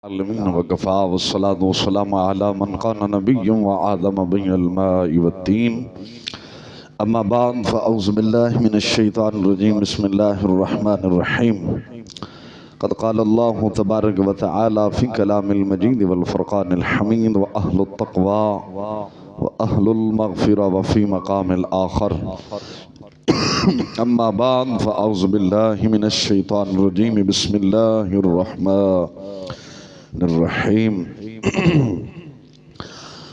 العالمين وكفى والصلاة والسلام على من كان نبيا وآدم بين الماء والتين أما بعد فأعوذ بالله من الشيطان الرجيم بسم الله الرحمن الرحيم قد قال الله تبارك وتعالى في كلام المجيد والفرقان الحميد وأهل التقوى وأهل المغفرة وفي مقام الآخر أما بعد فأعوذ بالله من الشيطان الرجيم بسم الله الرحمن الرحيم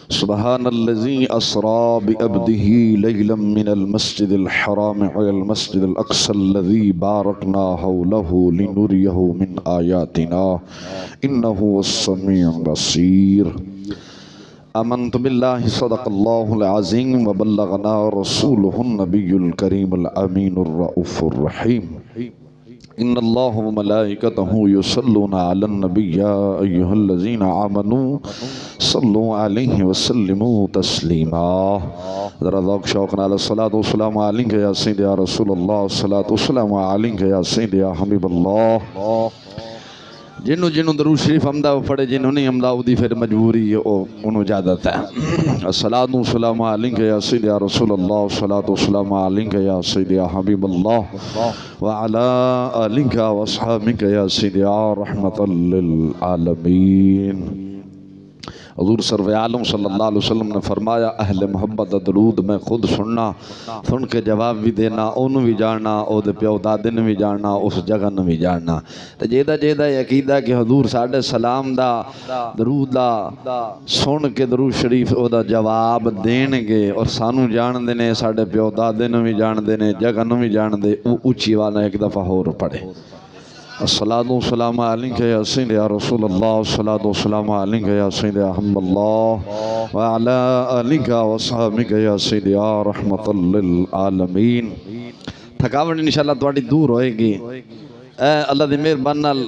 سبحان الذي أسرى بعبده ليلا من المسجد الحرام إلى المسجد الأقصى الذي باركنا حوله لنريه من آياتنا إنه هو السميع البصير آمنت بالله صدق الله العظيم وبلغنا رسوله النبي الكريم الأمين الرؤوف الرحيم إن الله وملائكته يصلون على النبي يا أيها الذين آمنوا صلوا عليه وسلموا تسليما ذرا ذوق شوقنا على الصلاة والسلام عليك يا سيدي يا رسول الله الصلاة والسلام عليك يا سيدي يا حبيب الله جنہوں جنہوں درود شریف حمدہ پڑھے جنہوں نہیں حمدہ دی پھر مجبوری انہوں اجازت ہے الصلاۃ والسلام علیک یا سیدی یا رسول اللہ الصلاۃ والسلام علیک یا سیدی یا حبیب اللہ وعلی آلک واصحابک یا سیدی یا رحمت للعالمین حضور سرور عالم صلی اللہ علیہ وسلم نے فرمایا اہل محبت درود میں خود سننا سن کے جواب بھی دینا انہوں بھی جاننا او دے پیو دادے نے بھی جاننا اس جگہ نے بھی جاننا تو جیدہ عقیدہ کہ حضور ساڑھے سلام دا درود دا سن کے درود شریف او دا جواب دینگے اور سانو جان دینے ساڑھے پیو دادے نے بھی جان دینے جگہ نے بھی جان دے او اچھی والا ایک دفعہ اور پڑھے الصلاة والسلام علیک یا سیدی یا رسول اللہ الصلاة والسلام علیک یا سیدی یا حبیب اللہ وعلی آلک واصحابک یا سیدی یا رحمت للعالمین تھکاوٹ انشاءاللہ تواڈی دور ہوئے گی اے اللہ دی مہربانی نال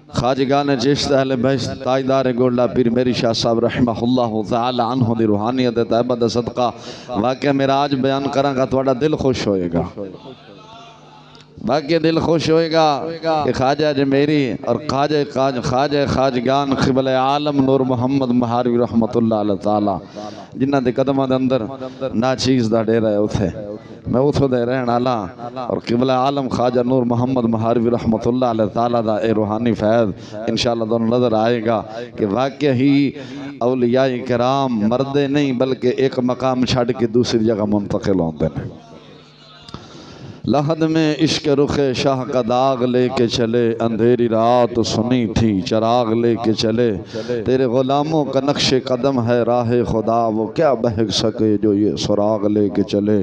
خواجگان چشت اہل بہشت تاجدار گولڈا پیر میری شاہ صاحب رحمہ اللہ تعالی عنہ دی روحانیت طیبہ دا صدقہ واقعہ میراج بیان کراں گا تواڈا دل خوش ہوئے گا باقی دل خوش ہوئے گا کہ خواجہ جمیری اور خواجہ خواجگان قبل عالم نور محمد مہاروی رحمت اللہ علیہ تعالی جنہ دے قدمہ دے اندر ناچیز دا ڈیرہ ہے اتھے میں اتھو دے رہن آلا اور قبل عالم خواجہ نور محمد مہاروی رحمت اللہ علیہ تعالی دا اے روحانی فیض انشاءاللہ دونوں نظر آئے گا کہ واقعی ہی اولیاء کرام مردے نہیں بلکہ ایک مقام چھاڑ کے دوسری جگہ منتقل ہوتے ہیں لحد میں عشق رخ شاہ کا داغ لے کے چلے اندھیری رات سنی تھی چراغ لے کے چلے تیرے غلاموں کا نقش قدم ہے راہ خدا وہ کیا بہک سکے جو یہ سراغ لے کے چلے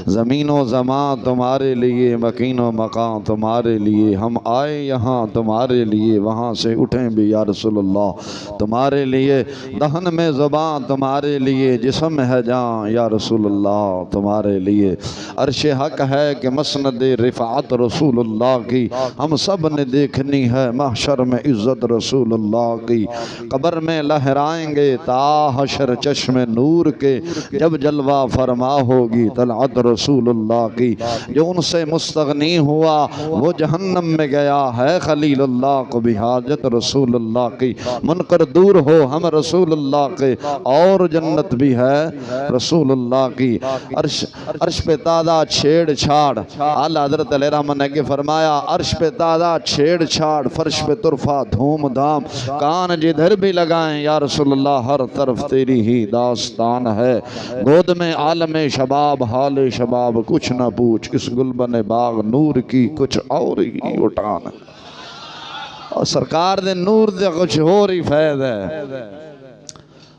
زمین و زمان تمہارے لیے مکین و مکان تمہارے لیے ہم آئے یہاں تمہارے لیے وہاں سے اٹھیں بھی یا رسول اللہ تمہارے لیے دہن میں زبان تمہارے لیے جسم ہے جان یا رسول اللہ تمہارے لیے عرش حق ہے کہ مسند رفعت رسول اللہ کی ہم سب نے دیکھنی ہے محشر میں عزت رسول اللہ کی قبر میں لہرائیں گے تا حشر چشم نور کے جب جلوہ فرما ہوگی طلعت رسول اللہ کی جو ان سے مستغنی ہوا وہ جہنم میں گیا ہے خلیل اللہ کو بھی حاجت رسول اللہ کی منکر دور ہو ہم رسول اللہ کے اور جنت بھی ہے رسول اللہ کی عرش پہ تازہ چھیڑ چھاڑ اعلیٰ حضرت علیہ رحمہ نے کہ فرمایا عرش پہ تازہ چھیڑ چھاڑ فرش پہ طرفہ دھوم دھام کان جدھر بھی لگائیں یا رسول اللہ ہر طرف تیری ہی داستان ہے گود میں عالم شباب حال شباب کچھ نہ پوچھ اس گلبن باغ نور کی کچھ اور ہی اٹھان اور سرکار دے نور دے کچھ اور ہی فیض ہے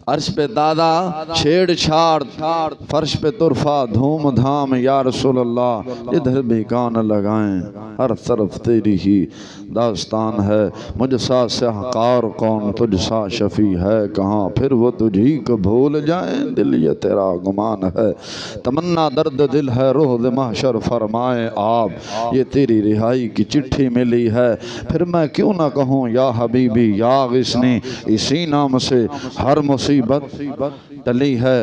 عرش پہ دادا چھیڑ چھاڑ فرش پہ طرفہ دھوم دھام یا رسول اللہ ادھر بھی کان لگائیں ہر طرف تیری ہی داستان ہے مجھ سا سہکار کون تجھ سا شفیع ہے کہاں پھر وہ تجھی کو بھول جائیں دل یہ تیرا گمان ہے تمنا درد دل ہے روح دے محشر فرمائے آپ یہ تیری رہائی کی چٹھی ملی ہے پھر میں کیوں نہ کہوں یا حبیبی یا غسنی اسی نام سے ہر مصیبت ٹلی ہے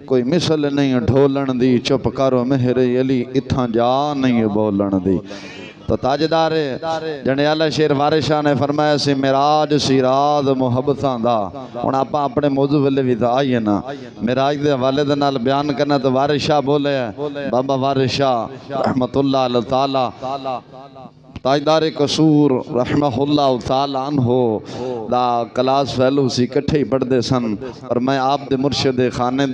کوئی مثل نہیں ڈھولن دی چپ کرو مہر علی اتھاں جا نہیں بولن دی تو تاجدار جنڈیالہ شیر وارث شاہ نے فرمایا سی معراج سی رات محبتاں دا. ہن آپاں اپنے موضوع والے بھی تو آئیے نا. معراج دے حوالے دے نال بیان کرنا تو وارث شاہ بولے ہیں بابا وارث شاہ رحمت اللہ علیہ تعالی تاجدار قصور رحمہ اللہ تعالی عنہ دا کلاس فیلو سی کٹھے ہی پڑھ دے سن. اور میں آپ دے مرشد خانے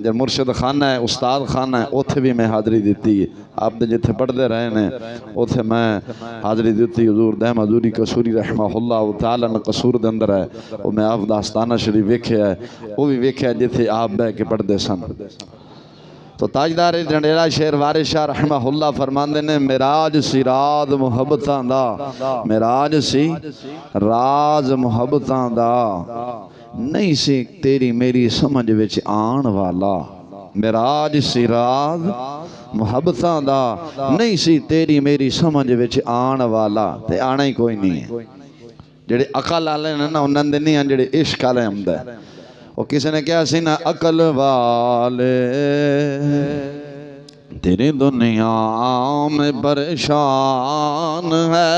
جو مرشد خانہ ہے استاد خانہ ہے اوتھے بھی میں حاضری دیتی ہے. آپ دے جتھے پڑھ دے رہے ہیں اوتھے میں حاضری دیتی. حضور دہم حضوری قصوری رحمہ اللہ تعالی نے قصور دے اندر ہے وہ میں آپ داستانہ شریف ویکھے ہے وہ بھی ویکھے ہے جتھے آپ بہ کے پڑھ دے سن. تو تاجدار جنڈیلا شیر وارث شاہ رحمہ اللہ فرماندے نے معراج سی راز محبتاں دا معراج سی راز محبتاں دا نہیں سی تیری میری سمجھ وچ آن والا. معراج سی راز محبتاں دا نہیں سی تیری میری سمجھ وچ آن والا. تے آنا ہی کوئی نہیں ہے. جڑے عقل والے نے نا انہاں دے نہیں ہیں جڑے عشق والے ہوندا ہے. وہ کسی نے کہا سی نا عقل والے تیری دنیا میں پریشان ہے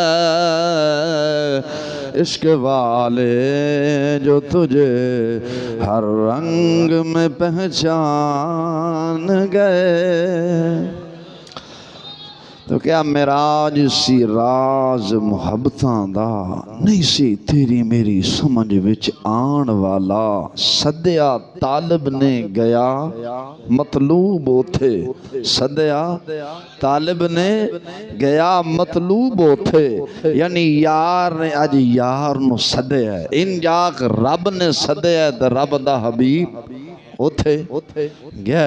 عشق والے جو تجھے ہر رنگ میں پہچان گئے. تو کیا معراج سی راز محبتاں دا نہیں سی تیری میری سمجھ وچ آن والا. سدیا طالب نے گیا مطلوب اوتھے سدیا طالب نے گیا مطلوب اوتھے. یعنی یار نے اج یار نو سدیا ہے. ان جاک رب نے سدیا ہے تے رب دا حبیب اوتھے گیا.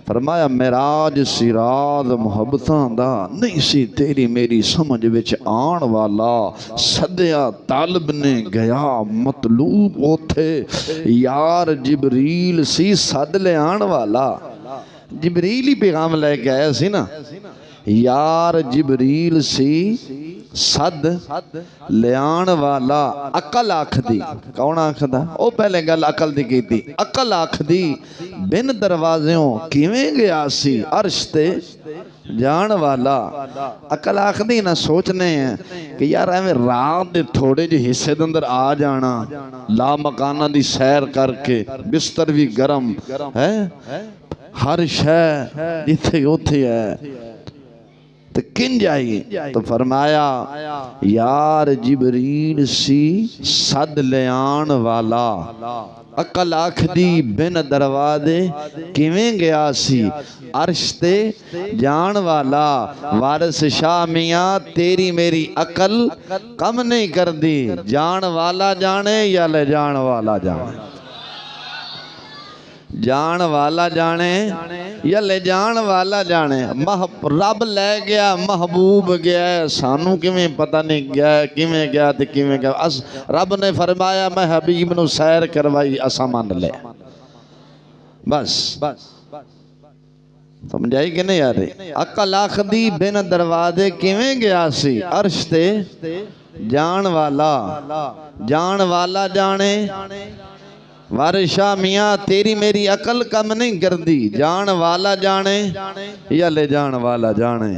فرمایا معراج سی راز محبتاں دا نہیں سی تیری میری سمجھ وچ آن والا. سدیا طالب نے گیا مطلوب اوتھے یار جبریل سی سد لے آن والا. جبریل ہی پیغام لے کے آیا سی نا. یار جبریل سی صد لیان والا. عقل آکھ دی کون آکھ دا او پہلے گل عقل دی کی تھی. عقل آکھ دی بن دروازیوں کیویں گیا سی عرش تے جان والا. عقل آکھ دی نہ سوچنے ہیں کہ یار ایویں رات دے تھوڑے جے حصے دے اندر آ جانا لا مکانہ دی سیر کر کے بستر بھی گرم ہے ہر شے جتھے اوتھے ہے تو کن جائیے. تو فرمایا یار جبریل سی صد لیان والا. عقل آکھ دی بن دروازے کیویں گیا سی عرش تے جان والا. وارث شاہ میاں تیری میری عقل کم نہیں کر دی. جان والا جانے یا لے جان والا جانے. جان والا جانے یا لے جان والا جانے. رب لے گیا محبوب گیا سانو کیویں پتہ نہیں گیا کیویں گیا تے کیویں گیا. رب نے فرمایا میں حبیب نو سیر کروائی اساں مان لے. بس سمجھائی کہ نہیں یار. عقل آکھ دی بن دروازے کیویں گیا سی عرش تے جان والا. جان والا جانے. وارث شاہ میاں تیری میری عقل کم نہیں کر دی. جان والا جانے یا لے جان والا جانے.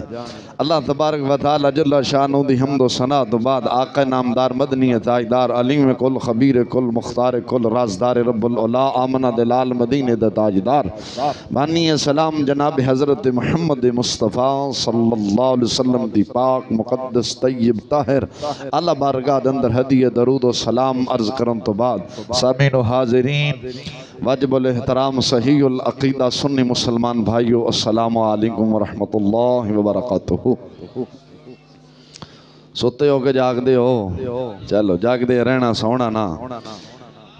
اللہ تبارک و تعالی جل شانہ دی حمد و ثنا تو بعد آقا نامدار مدنی تاجدار علیم کل خبیر کل مختار کل رازدار رب العلا آمنہ دلال مدینہ دا تاجدار بانی سلام جناب حضرت محمد مصطفیٰ صلی اللہ علیہ وسلم دی پاک مقدس طیب طاہر اللہ بارگاہ اندر ہدیہ درود و سلام عرض کرن تو بعد سامعین و حاضرین واجب الاحترام صحیح العقیدہ سنی مسلمان بھائیو السلام علیکم ورحمت اللہ وبرکاتہ. سوتے ہو کے جاگ دے ہو چلو جاگ دے رہنا سونا نا.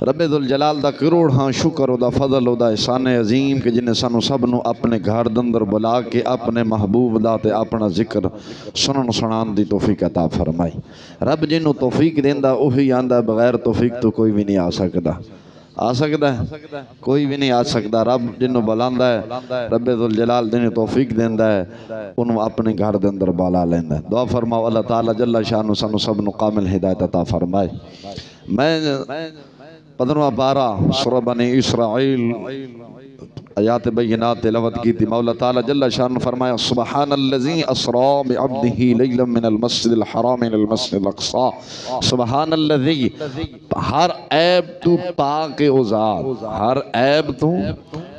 رب ذوالجلال دا کروڑ ہاں شکر دا فضل دا احسان عظیم کہ جنہیں سانو سب نو اپنے گھر دندر بلا کے اپنے محبوب دا تے اپنا ذکر سنن سنان دی توفیق عطا فرمائی. رب جنوں توفیق دیندا اوہی آندا بغیر توفیق تو کوئی بھی نہیں آ سکدا. آ سکتا ہے کوئی بھی نہیں آ سکتا. رب جنوں بلاندا ہے رب ذوالجلال جنوں توفیق دیندا ہے انہوں اپنے گھر دے اندر بالا لیندا ہے. دعا فرماؤ اللہ تعالی جل شانہ سانو سب نو کامل ہدایت عطا فرمائے. میں 15واں پارہ سورہ بنی اسرائیل آیات بینات تلاوت کی تھی. مولا تعالی جل شان نے فرمایا سبحان الذی اسرا بعبدہ لیلا من المسجد الحرام الى المسجد الاقصى. سبحان الذی، ہر عیب تو پاک او ذات، ہر عیب تو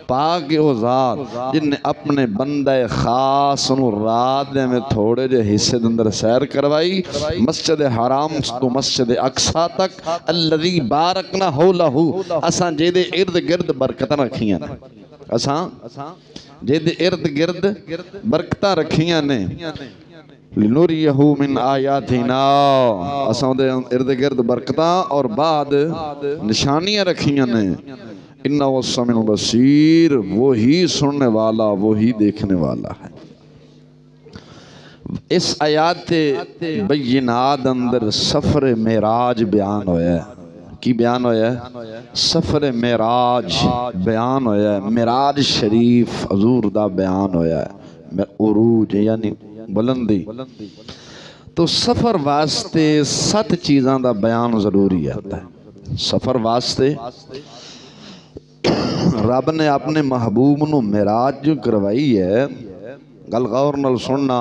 پاک او ذات جن نے اپنے بندہ خاص نو رات میں تھوڑے جے حصے اندر سیر کروائی مسجد حرام تو مسجد اقصی تک. الذی بارکنا حولہ، اساں جے دے ارد گرد برکتاں رکھیاں، اساں جے دے ارد گرد برکتاں رکھیاں نے. لنوریہ من آیاتنا، اساں دے ارد گرد برکتاں اور بعد نشانیاں رکھیاں نے. انہ والسمیع البصیر، وہی سننے والا وہی دیکھنے والا ہے. اس آیات بینات اندر سفر معراج بیان ہویا ہے. کی بیان ہویا ہے؟ سفر معراج بیان ہویا ہے. معراج شریف حضور دا بیان ہویا ہے. عروج یعنی بلندی. تو سفر واسطے 7 چیزاں دا بیان ضروری ہے. سفر واسطے رب نے اپنے محبوب نو معراج جو کروائی ہے، گل غور نال سننا،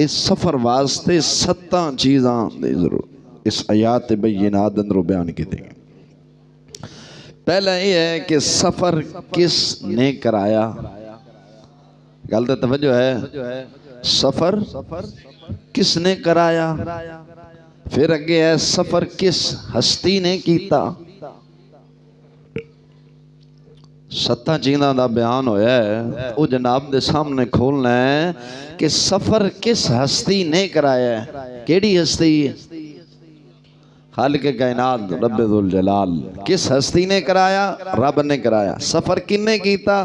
اس سفر واسطے 7 چیزاں دی ضرور اس آیات بینات اندر بیان کی تھی. پہلا یہ ہے کہ سفر کس نے کرایا. گل تے توجہ ہے، سفر کس نے کرایا. پھر اگے ہے سفر کس ہستی نے کیتا. 7 چیزاں دا بیان ہویا ہے، وہ جناب دے سامنے کھولنا ہے کہ سفر کس ہستی نے کرایا ہے. کیڑی ہستی؟ خالق کائنات رب ذوالجلال. کس ہستی نے کرایا؟ رب نے کرایا. سفر کن نے کیتا؟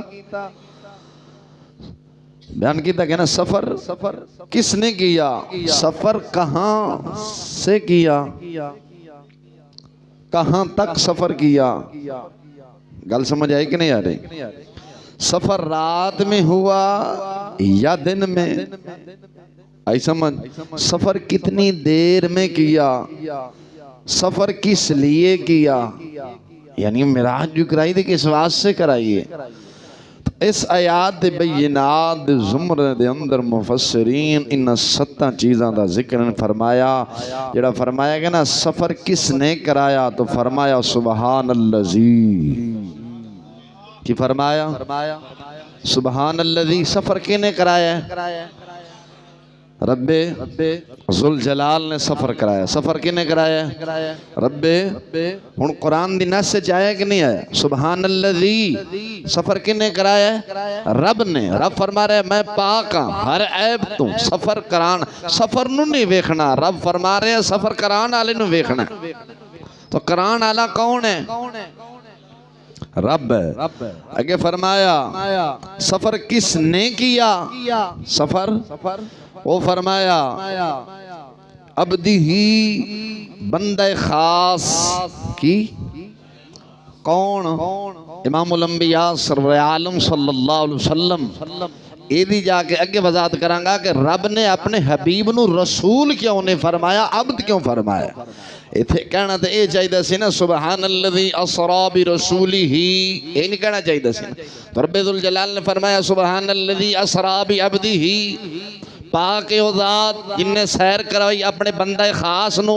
بیان کیتا کہ نا سفر کس نے کیا، سفر کہاں سے کیا، کہاں تک سفر کیا. گل سمجھ آئی کہ نہیں آ رہی؟ سفر رات میں ہوا یا دن میں؟ آئی سمجھ؟ سفر کتنی دیر میں کیا، سفر کس لیے کیا. یعنی معراج جو کرائی تھی کس واسطے سے کرائی ہے. اس آیات بینات زمرے دے اندر مفسرین ان 7 چیزاں دا ذکر فرمایا. جڑا فرمایا گیا نا سفر کس نے کرایا، تو فرمایا سبحان اللذی. کی فرمایا؟ سبحان اللذی. سفر کنے کرایا ہے؟ رب ذوالجلال نے سفر کرایا. سفر کنے کرایا ہے؟ رب. ہن قرآن دی نص سے آیا کہ نہیں آیا؟ سبحان اللذی. سفر کنے کرایا ہے؟ رب نے. رب فرما رہا ہے میں پاک ہاں ہر عیب تو. سفر کران سفر نو نہیں ویکھنا، رب فرما رہے ہیں سفر کران والے نو ویکھنا. تو کران والا کون ہے؟ رب ہے. اگے فرمایا سفر کس نے کیا. سفر وہ فرمایا عبدی ہی، بندہ خاص کی. کون؟ امام الانبیاء سرور عالم صلی اللہ علیہ وسلم. ایدی جا کے اگے وضاحت کرانگا کہ رب نے اپنے حبیب نو رسول کیوں نے فرمایا، عبد کیوں فرمایا. ایتھے کہنا تو اے چاہیے سی نا سبحان الذی اسرا برسولہ، یہ نہیں کہنا چاہیے سی. تو رب ذوالجلال نے فرمایا سبحان الذی اسرا بعبدہ، پاک او ذات جن نے سیر کرائی اپنے بندہ خاص نو.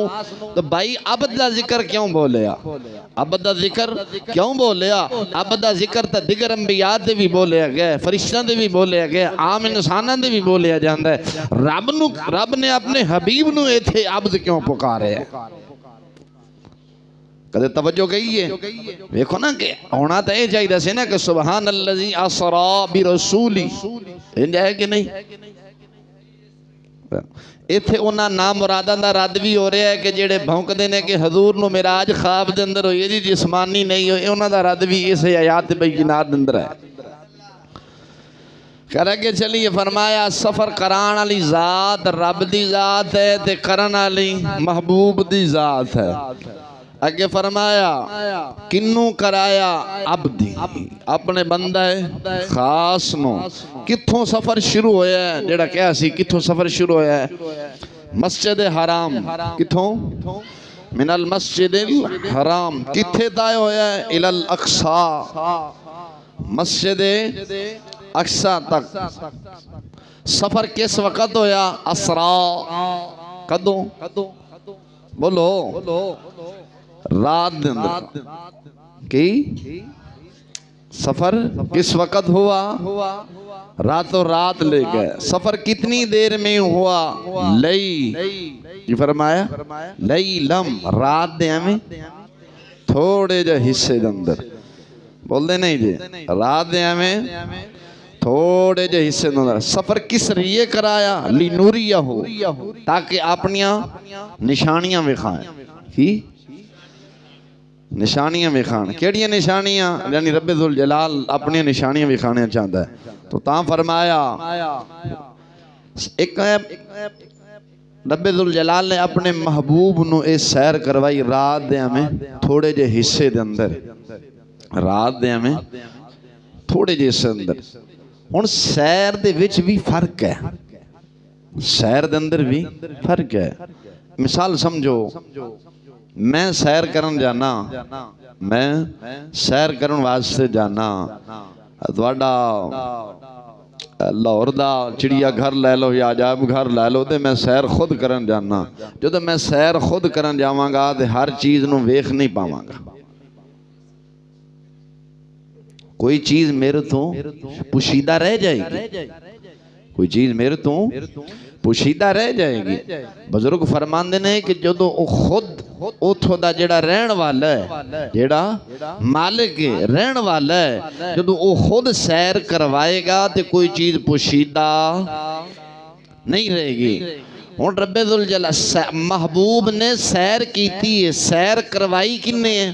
تو بھائی عبد دا ذکر کیوں بولیا، عبد دا ذکر کیوں بولیا. عبد دا ذکر تا دیگر انبیاء دے بھی بولیا گیا، فرشتوں دے بھی بولیا گیا، عام انساناں دے بھی بولیا جاندا ہے. رب نے اپنے حبیب نو ایتھے عبد کیوں پکارے ہے؟ کدے توجہ گئی ہے؟ دیکھو نا کہ ہونا تو یہ چاہیے سی نا کہ سبحان الذی اسرا برسولہ، ہے کہ نہیں. ایتھے انہاں نام مراداں دا رد بھی ہو رہا ہے کہ جڑے بھونک دینے کہ حضور نو معراج خواب دے اندر ہوئی جی جسمانی نہیں ہوئی، انہاں دا رد بھی اس آیات بینات دے اندر ہے. کر کے چلیے فرمایا سفر کران والی ذات رب دی ذات ہے تے کرن والی محبوب دی ذات ہے. اگے فرمایا کنوں کرایا عبدی، اپنے بندہ خاص نو. کتھوں سفر شروع ہویا ہے؟ جڑا کیا سی کتھوں سفر شروع ہویا ہے؟ مسجد حرام. کتھوں؟ من المسجد الحرام. کتھے طے ہویا ہے؟ الی الاقصی، مسجد اقصی تک سفر کس وقت ہویا؟ اسرا کدوں؟ بولو رات دن کی سفر کس وقت ہوا؟ راتوں رات لے گئے۔ سفر کتنی دیر میں ہوا؟ لئی کی فرمایا؟ لئی لم رات دے ہمیں تھوڑے جا حصے دے اندر بول دے نہیں جی رات دے ہمیں تھوڑے جے حصے دے اندر۔ سفر کس لیے کرایا؟ لی نوریہ ہو تاکہ اپنیاں نشانیاں وکھائیں۔ کی نشانیاں وکھائیں؟ کیڑیاں نشانیاں؟ یعنی رب ذوالجلال اپنی نشانیاں وکھانے چاہتا ہے تو تاں فرمایا ایک رب ذوالجلال نے اپنے محبوب نو اے سیر کروائی رات دے ہمیں تھوڑے جے حصے دے اندر، رات دے ہمیں تھوڑے جے حصے اندر۔ ہن سیر دے وچ بھی فرق ہے، سیر دے اندر بھی فرق ہے۔ مثال سمجھو میں سیر کرن جانا، میں سیر کرن واسطے جانا، تواڈا لاہور دا چڑیا گھر لے لو یا عجائب گھر لے لو تے میں سیر خود کرن جانا۔ جدو میں سیر خود کرن جاواں گا تے ہر چیز نو ویکھ نہیں پاواں گا، کوئی چیز میرے تو پوشیدہ رہ جائے گی، کوئی چیز میرے تو پوشیدہ رہ جائے گی۔ بزرگ فرماندے نے کہ جدو خود اتھو دا جڑا رہن والا ہے، جڑا مالک رہن والا ہے، جدو وہ خود سیر کروائے گا تے کوئی چیز پوشیدہ نہیں رہے گی۔ اور رب ذوالجلال محبوب نے سیر کیتی ہے، سیر کروائی کنے ہے؟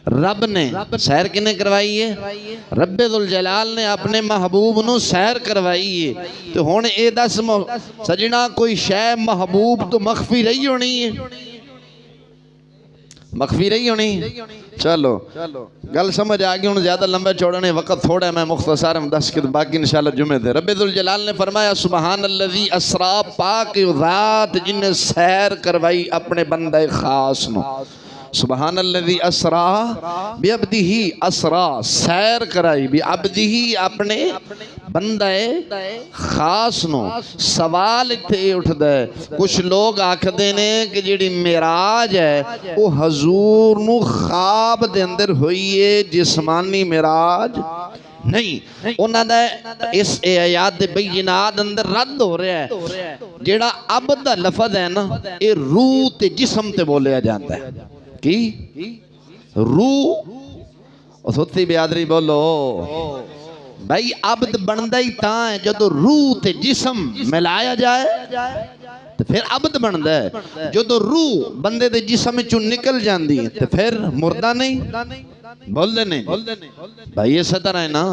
رب نے۔ سیر کنے کروائی ہے؟ رب ذوالجلال نے اپنے محبوب نو سیر کروائی ہے۔ تو ہون اے دس سجنا کوئی شے محبوب تو مخفی رہی ہونی ہے، مخفی رہی ہونی۔ چلو گل سمجھ آگئی، ہوں زیادہ لمبے چوڑنے وقت تھوڑا ہے، میں مختصر دس کے باقی انشاءاللہ جمعے دے۔ رب ذوالجلال نے فرمایا سبحان الذی اسرا، پاک ذات جن نے سیر کروائی اپنے بندہ خاص نو۔ سبحان الذی اسرا بعبدہ، اسرا سیر کرائی بعبدہ اپنے بندہ خاص نو۔ سوال اتھے اٹھ دے، کچھ لوگ آکھ دینے کہ جیڑی معراج ہے وہ حضور نو خواب دے اندر ہوئی ہے، جسمانی معراج نہیں۔ انہاں دا اس آیات دے بینات اندر رد ہو رہا ہے۔ جیڑا عبد دا لفظ ہے نا، یہ روح تے جسم تے بولیا جاتا ہے۔ کی روح سوتی بیادری بولو بھائی، عبد بندہ ہی تاں ہے جدو روح تے جسم ملایا جائے تو پھر عبد بندہ ہے۔ جدو روح بندے دے جسم چوں نکل جاندی ہے تو پھر مردہ نہیں۔ بول دے نہیں بھائی، یہ سطر ہے نا۔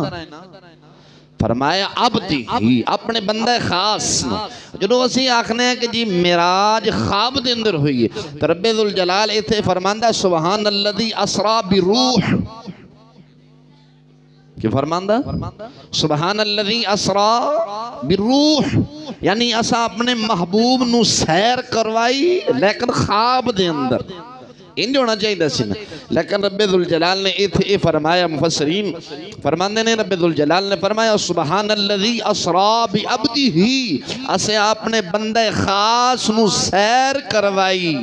فرمایا عبدی ہی اپنے بندہ خاص نو۔ جدو اسی آکھنے ہیں کہ جی معراج خواب دے اندر ہوئی ہے تو رب ذوالجلال ایتھے فرماندہ سبحان الذی اسرا بروح، کہ فرماندہ سبحان الذی اسرا بروح، یعنی اسا اپنے محبوب نو سیر کروائی لیکن خواب دے اندر انج ہونا چاہیے دا سنا۔ لیکن رب ذوالجلال نے ایتھے فرمایا، مفسرین فرماندے نے رب ذوالجلال نے فرمایا سبحان الذی اسرا بعبدہ، اسے اپنے بندہ خاص نو سیر کروائی۔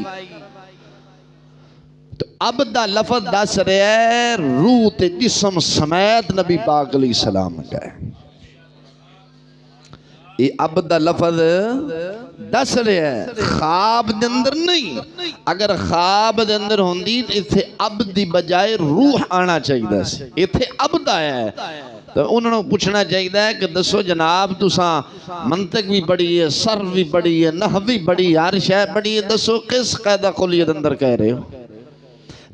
تو عبد دا لفظ دس رہے ہے روح تے جسم سمیت نبی پاک علیہ السلام گئے۔ یہ عبد دا لفظ دس رہے ہے، خواب دے اندر نہیں۔ اگر خواب دے اندر ہوندی تو اتھے عبد دی بجائے روح آنا چاہیے دا سی، اتھے عبد آیا ہے۔ تو انہوں نے پوچھنا چاہیے کہ دسو جناب تساں منطق بھی پڑھی ہے، صرف بھی پڑھی ہے، نحو بھی پڑھی ہے، ہر شے پڑھی ہے، دسو کس قاعدہ کلیت اندر کہہ رہے ہو؟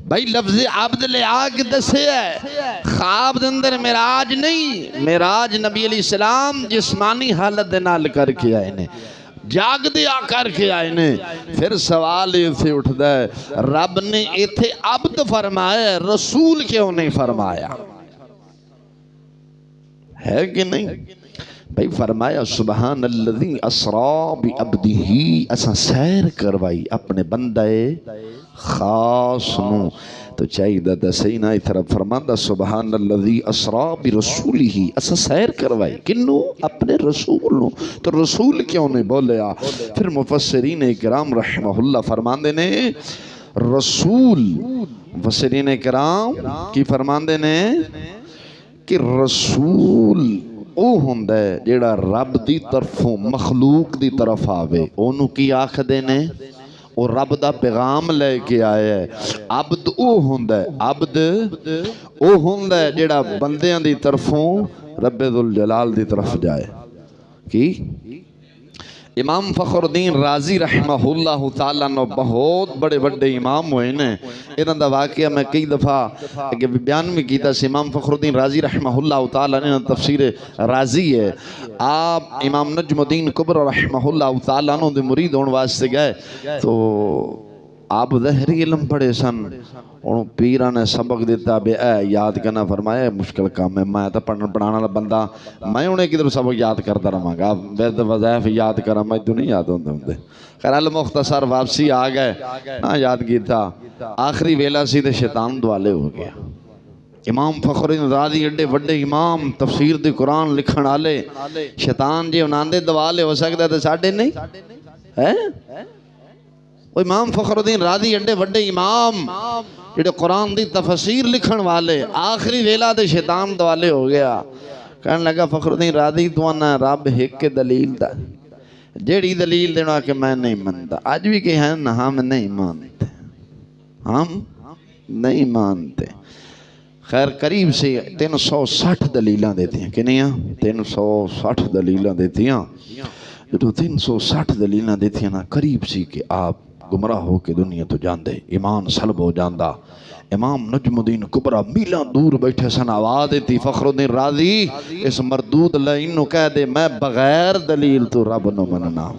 بھائی لفظ عبد لے آگ دسے ہے، خواب دے اندر معراج نہیں۔ معراج نبی علیہ السلام جسمانی حالت دے نال کر کے آئے نے، جاگ دے آ کر کے آئے نے۔ پھر سوال ایتھے اٹھدا ہے رب نے ایتھے عبد فرمایا، رسول کیوں نہیں فرمایا؟ ہے کہ نہیں؟ بھائی فرمایا سبحان الذی اسرا بعبدہ، اسا سیر کروائی اپنے بندے خاص نو۔ تو چاہیے دسی نا اس طرح فرماندا سبحان الذی اسرا برسولہ، اسا سیر کروائی کنو؟ اپنے رسول نو۔ تو رسول کیوں نہیں بولیا؟ پھر مفسرین کرام رحمہ اللہ فرماندے نے رسول، مفسرین کرام کی فرماندے نے کہ رسول او ہوندا ہے جیڑا رب دی طرفوں مخلوق دی طرف آوے، اونوں کی آکھدے نے؟ او رب دا پیغام لے کے آیا ہے۔ عبد او ہوندا ہے، عبد او ہوندا ہے جیڑا بندیاں دی طرفوں رب ذوالجلال دی طرف جائے۔ کی امام فخر الدین رازی رحمہ اللہ تعالیٰ نو بہت بڑے بڑے امام ہوئے نے، انہاں دا واقعہ میں کئی دفعہ بیان بھی کیتا سی۔ امام فخر الدین رازی رحمہ اللہ تعالیٰ نے تفسیر رازی ہے، آپ امام نجم الدین کبر رحمہ اللہ تعالیٰ نے دے مرید ہون واسطے گئے تو آپ ظہری علم پڑھے سن، انہوں پیرہ نے سبق دیتا بے اے یاد کرنا، فرمایا مشکل کام ہے، میں تو پڑھنا پڑھانا بندہ، میں انہیں کدھر سبق یاد کرتا رہا گا، بے تو وظائف یاد کرا میں تو نہیں یاد ہوندے ہوندے۔ خیر المختصر واپسی آ گئے نہ یاد کیتا، آخری ویلا سی تے شیطان دوالے ہو گیا۔ امام فخر الدین رازی ایڈے وڈے امام تفسیر دی قرآن لکھن والے، شیطان جی انہاں دے دوالے ہو سکتا ہے تے ساڈے نہیں ہے؟ وہ امام فخر الدین رازی ایڈے وڈے امام جڑے قرآن دی تفسیر لکھن والے، آخری ویلا دے شیطان دوالے ہو گیا۔ کہنے لگا فخر الدین رازی تو انا رب ایک کے دلیل دا، جیڑی دلیل دینا کہ میں نہیں مانتا۔ آج بھی کہ ہیں نا ہم نہیں مانتے، ہم نہیں مانتے۔ خیر قریب سے 360 دلیلاں دیتی ہیں، کنیاں 360 دلیلاں دیتی ہیں۔ جو 360 دلیلاں دیتی ہیں نا، قریب سی کہ آپ گمراہ ہو کے دنیا تو جاندے، ایمان سلب ہو جاندہ۔ امام نجم الدین کبرا میلاں دور بیٹھے سن، آواز دیتی فخر الدین رازی اس مردود لائن نو کہہ دے میں بغیر دلیل تو رب نو مننا۔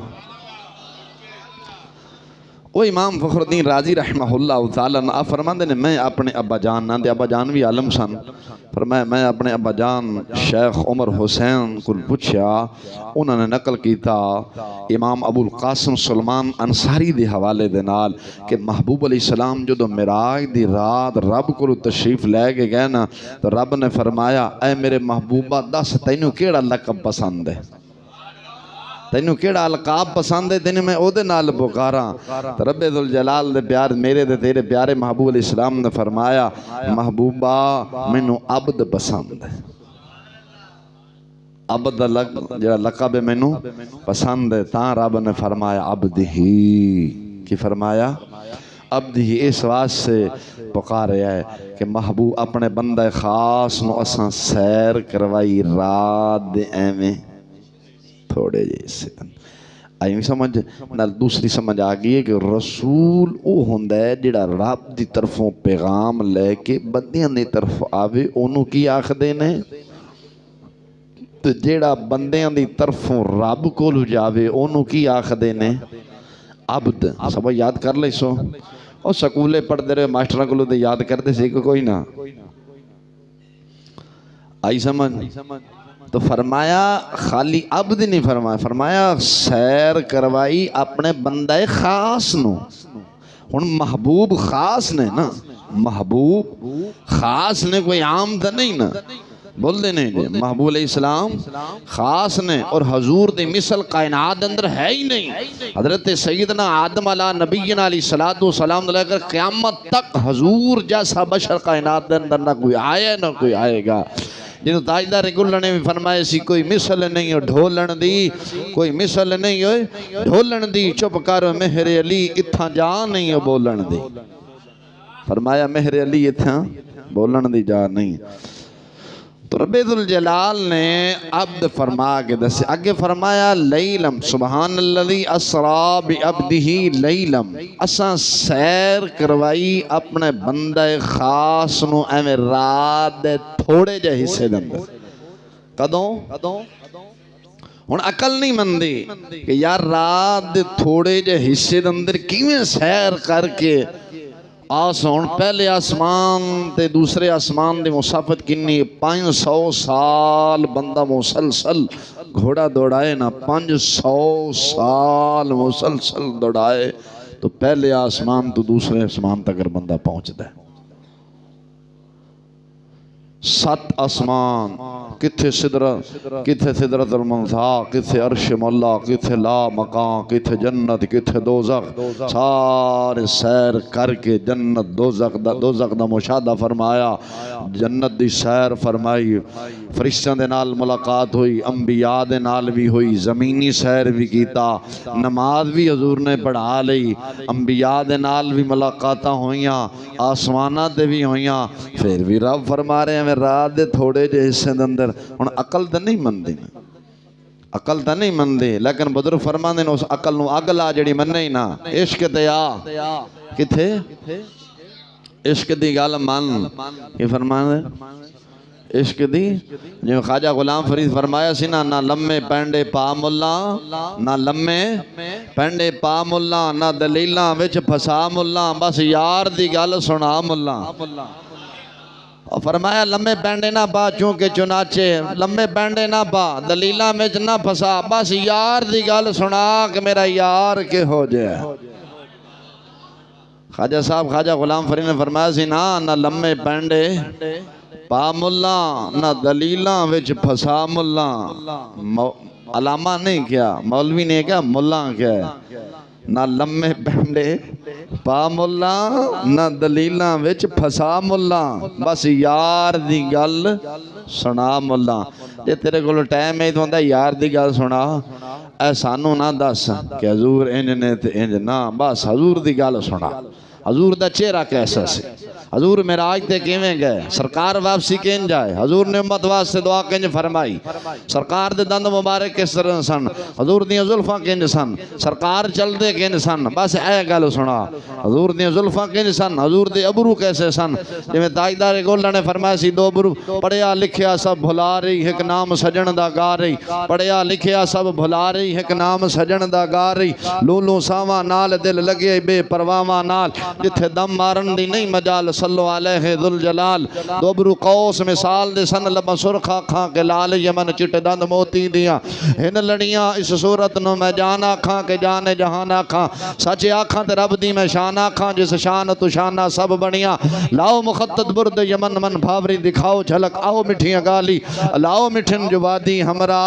وہ امام فخر الدین رازی رحمہ اللہ تعالیٰ نے فرماندے نے میں اپنے ابا جان نہ دے، ابا جان بھی عالم سن، فرمایا میں اپنے ابا جان شیخ عمر حسین کو پوچھا، انہوں نے نقل کیتا امام ابو القاسم سلمان انصاری دے حوالے دے نال کہ محبوب علیہ السلام جو معراج دی رات رب کو تشریف لے کے گئے نا، تو رب نے فرمایا اے میرے محبوبہ دس تینوں کیڑا لقب پسند ہے، تینوں کیڑا القاب پسند ہے، تینوں میں او دے نال پکاراں۔ تو رب ذوالجلال دے پیار میرے دے تیرے پیارے محبوب علیہ السلام نے فرمایا محبوبہ مینوں عبد پسند ہے، عبد جڑا لقب ہے مینوں پسند ہے۔ تاں رب نے فرمایا عبد ہی، کی فرمایا عبد ہی، اس واسطے پکاریا ہے کہ محبوب اپنے بندہ خاص نو اساں سیر کروائی رات دے ایویں تھوڑے جیسے آئی بھی سمجھ نہ۔ دوسری سمجھ آگئی ہے کہ رسول او ہوندا ہے جڑا رب دی طرفوں پیغام لے کے بندیاں دی طرف آوے، انہوں کی آخدے نے؟ تو جڑا بندیاں دی طرفوں رب کو جاوے انہوں کی آخدے نے؟ عبد۔ سب یاد کر لے سو، اور سکولے پڑھ دے رہے ماسٹرہ کو دے یاد کر دے سیکھو کوئی نہ آئی سمجھ۔ تو فرمایا خالی عبد نہیں فرمایا، فرمایا سیر کروائی اپنے بندہ خاص نو۔ ہن محبوب خاص نے نا، محبوب خاص نے، کوئی عام تھا نہیں نا، بول دے نہیں جی محبوب علیہ السلام خاص نے، اور حضور دی مثل کائنات اندر ہے ہی نہیں۔ حضرت سیدنا آدم علیہ نبینا علیہ السلام لے کر قیامت تک حضور جیسا بشر کائنات اندر نہ کوئی آیا نہ کوئی آئے گا۔ جنہوں تاجدار گلنے میں فرمائے سی کوئی مثل نہیں ہو ڈھولن دی، کوئی مثل نہیں ہو ڈھولن دی، چپ کر مہر علی اتھا جا نہیں ہو بولن دی، فرمایا مہر علی اتھا بولن دی جا نہیں۔ تو رب ذوالجلال نے عبد فرما کے دسے، آگے فرمایا لیلم سبحان اللذی اسرا بعبدہ لیلم، اساں سیر کروائی اپنے بندہ خاص نو ایویں رات دے تھوڑے جے حصے دندر۔ کدوں؟ ہن عقل نہیں مندی کہ یار رات دے تھوڑے جے حصے دندر کیویں سیر کر کے آسان پہلے آسمان تے دوسرے آسمان دے مسافت کنی 500 سال بندہ مسلسل گھوڑا دوڑائے نا، 500 سال مسلسل دوڑائے تو پہلے آسمان تو دوسرے آسمان تک بندہ پہنچ دے۔ سات آسمان کتھے سدرت المنتہا کتھے عرش مولا کتھے لا مکان کتھے جنت کتھے دوزخ سارے سیر کر کے جنت دوزخ دا مشاہدہ فرمایا جنت دی سیر فرمائی فرشتیاں دے نال ملاقات ہوئی انبیاء دے نال بھی ہوئی زمینی سیر بھی کیتا نماز بھی حضور نے پڑھا لئی انبیاء دے نال بھی ملاقاتاں ہوئیاں آسمانہ دے بھی ہوئیاں پھر بھی رب فرما رہے ہیں میں رات دے تھوڑے جے حصے دے اندر ہن عقل تے نہیں مندی عقل تے نہیں مندی لیکن بزرگ فرماندے نے اس عقل نو اگ لا جڑی مننے ہی نا عشق تے آ کتھے عشق دی گل من کی فرماندے عشق دی جو خواجہ غلام فرید فرمایا سی نا نہ لمے پینڈے پا ملا نہ لمے پینڈے پا ملا نہ دلیلاں وچ پھسا ملا بس یار دی گل سنا ملا اور فرمایا لمے پینڈے نہ پا چونکہ چنانچے لمے پینڈے نہ پا دلیلاں وچ نہ پھسا بس یار دی گل سنا کہ میرا یار کے ہو جائے خواجہ صاحب خواجہ غلام فرید نے فرمایا سی نہ لمے پینڈے پا ملا نہ دلیلاں وچ پھسا ملا علامہ نہیں کیا مولوی نے کیا ملا کیا ہے نہ لمے پینڈے پا ملا نہ دلیلاں وچ پھسا ملا بس یار دی گل سنا ملا جے تیرے کول ٹائم ہے تو ہوندا یار دی گل سنا اے سانو نہ دس کہ حضور انج نے تے انج نہ بس حضور دی گل سنا حضور دا چہرہ کیسا سی حضور معراج تے کیویں گئے سرکار واپسی کیں جائے حضور نے امت واسطے دعا کنج فرمائی سرکار دے دند مبارک کس طرح سن حضور دیاں زلفاں کنج سن سرکار چل دے کنج سن بس اے گل سنا حضور دیاں زلفاں کنج سن حضور دے ابرو کیسے سن جویں تاجدار گولڈا نے فرمایا سی دو ابرو پڑھیا لکھیا سب بھلا رہی ایک نام سجن دا گا رہی پڑھیا لکھیا سب بھلا رہی ایک نام سجن دا گا رہی لولو ساواں نال دل لگے بے پرواواں نال جتھے دم مارن دی نہیں مجال صلو علیہ ذل جلال دوبرو قوس مثال دے سن لبا سرخا کھاں کے لال یمن چٹ دند موتی دیاں ہن لڑیاں اس صورت نو میں جان آکھاں کے جان جہان آکھاں سچ آکھاں تے رب دی میں شان آکھاں جس شان تو شانہ سب بنیاں لاؤ مخطط برد یمن من بھاوری دکھاؤ جھلک آؤ مٹھیاں گالی لاؤ مٹھن جو وادی ہمرا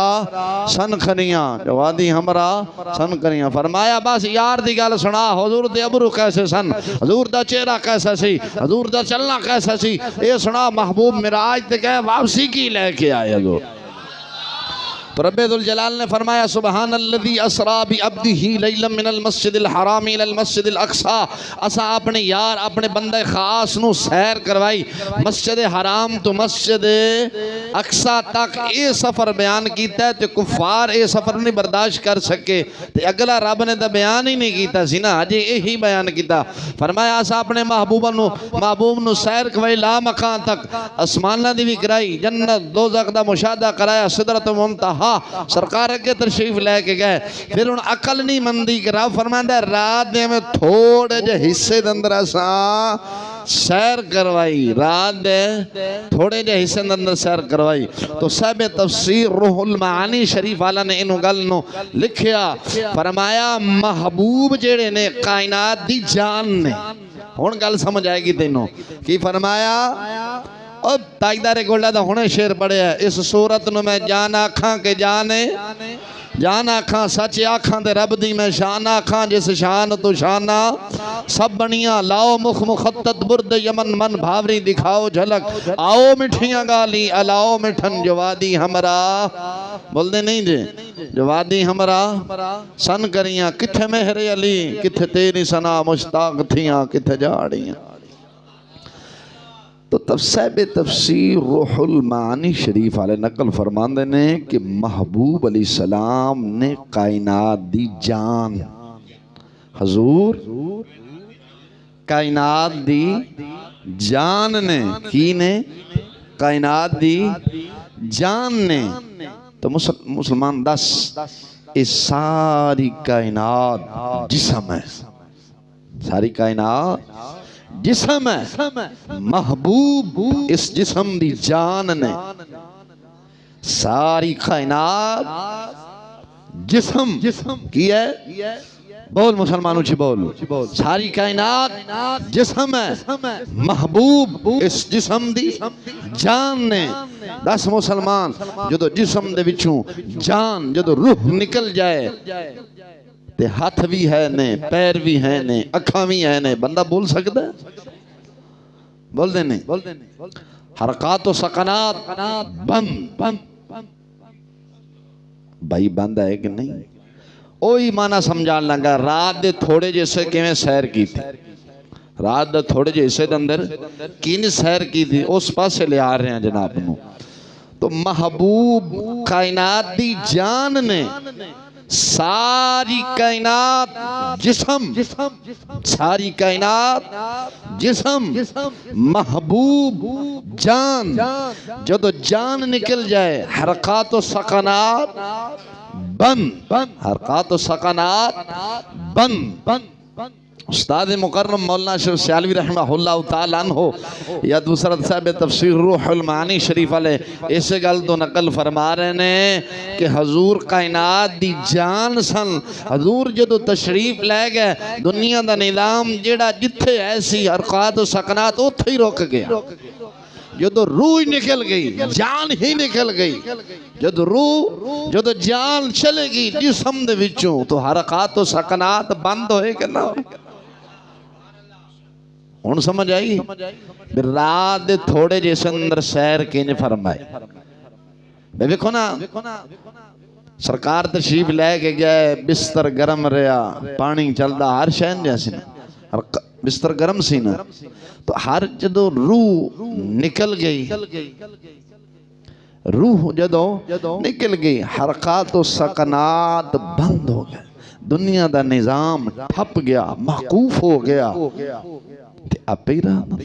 سن کھنیاں جو وادی ہمرا سن کھنیاں فرمایا بس یار دی گل سنا حضور دے ابرو کیسے سن حضور دا چہرہ کیسا سی حضور دا چلنا کیسا سی اے سنا محبوب معراج تے کہے واپسی کی لے کے آئے حضور تو رب ذوالجلال نے فرمایا سبحان الذی اسرا بعبدہ لیلا من المسجد الحرام الى المسجد الاقصى اسا اپنے یار اپنے بندے خاص نو سیر کروائی مسجد حرام تو مسجد اقصی تک اے سفر بیان کیتا ہے تے کفار اے سفر نہیں برداشت کر سکے تے اگلا رب نے تا بیان ہی نہیں کیتا سی نا اجے یہی بیان کیتا فرمایا اسا اپنے محبوب نو سیر کروائی لا مکان تک اسمانہ دی بھی کرائی جنت دوزخ دا مشاہدہ کرایا سدرت منتہا سرکار اگے تشریف لے کے گئے پھر ان عقل نہیں مندی کہ رب فرماندہ رات دے میں تھوڑے جے حصے دندر اساں سیر کروائی رات دے تھوڑے جے حصے دندر سیر کروائی تو صاحب تفسیر روح المعانی شریف والا نے انہوں گل نو لکھیا فرمایا محبوب جیڑے نے کائنات دی جان نے ہون گل سمجھ آئے گی تینوں کی فرمایا اب تاجدار گولڈا دا ہونے شیر پڑے ہے اس صورت نو میں جان آکھاں کے جانے جان آکھاں سچ آکھاں دے رب دی میں شان آکھاں جس شان تو شانہ سب بنیاں لاؤ مخ مخطط برد یمن من بھاوری دکھاؤ جھلک آؤ مٹھیاں گالی الاؤ مٹھن جو وادی ہمرا بول دے نہیں جے جو وادی ہمرا سن کریاں کتھے مہر علی کتھے تیری سنا مشتاق تھیاں کتھے جاڑیاں تو صاحب تفسیر روح المعانی شریف والے نقل فرماندے نے کہ محبوب علیہ السلام نے کائنات دی جان حضور کائنات دی جان نے کی نے کائنات دی جان نے تو مسلمان دس اس ساری کائنات جسم ہے ساری کائنات جسم ہے محبوب اس جسم دی جان نے ساری کائنات جسم کی ہے بول مسلمانوں چی بول ساری کائنات جسم ہے محبوب اس جسم دی جان نے دس مسلمان جدو جسم دے بچوں جان جدو روح نکل جائے تے ہاتھ بھی ہے نے پیر بھی ہے نے اکھاں بھی ہے نے بندہ بول سکتا ہے بول دے نہیں حرکات و سکنات بند بھائی بند ہے کہ نہیں اوہی معنی سمجھان لگا رات دے تھوڑے جیسے کیویں سیر کی تھی رات دے تھوڑے جیسے دے اندر کین سیر کی تھی اس پاس سے لے آ رہے ہیں جناب نو تو محبوب کائنات دی جان نے ساری کائنات جسم ساری کائنات جسم محبوب جان جدو جان نکل جائے حرکات و سکنات بند حرکات و سکنات بند استاد مکرم مولانا شیخ سیالوی رحمہ اللہ تعالیٰ عنہ یا دوسرا صاحب تفسیر روح المعانی شریف والے اسے گل تو نقل فرما رہے ہیں کہ حضور کائنات دی جان سن حضور جدو تشریف لے گئے دنیا دا نظام جیڑا جتھے ایسی حرکات و سکنات اتھے ہی روک گیا جدو روح نکل گئی جان ہی نکل گئی جدو روح جدو جان چلے گی جسم دے وچوں تو حرکات و سکنات بند ہوئے کہ نہ ہون سمجھ آئی رات دے تھوڑے جیسے اندر سیر کینے فرمائے بے دیکھو نا سرکار تشریف لے کے گئے بستر گرم رہا پانی چلدا ہر شہن جیسے نا بستر گرم سی نا تو ہر جدو روح نکل گئی روح جدو نکل گئی حرکات و سکنات بند ہو گئے دنیا دا نظام ٹھپ گیا محقوف ہو گیا تے آپ ہی رہا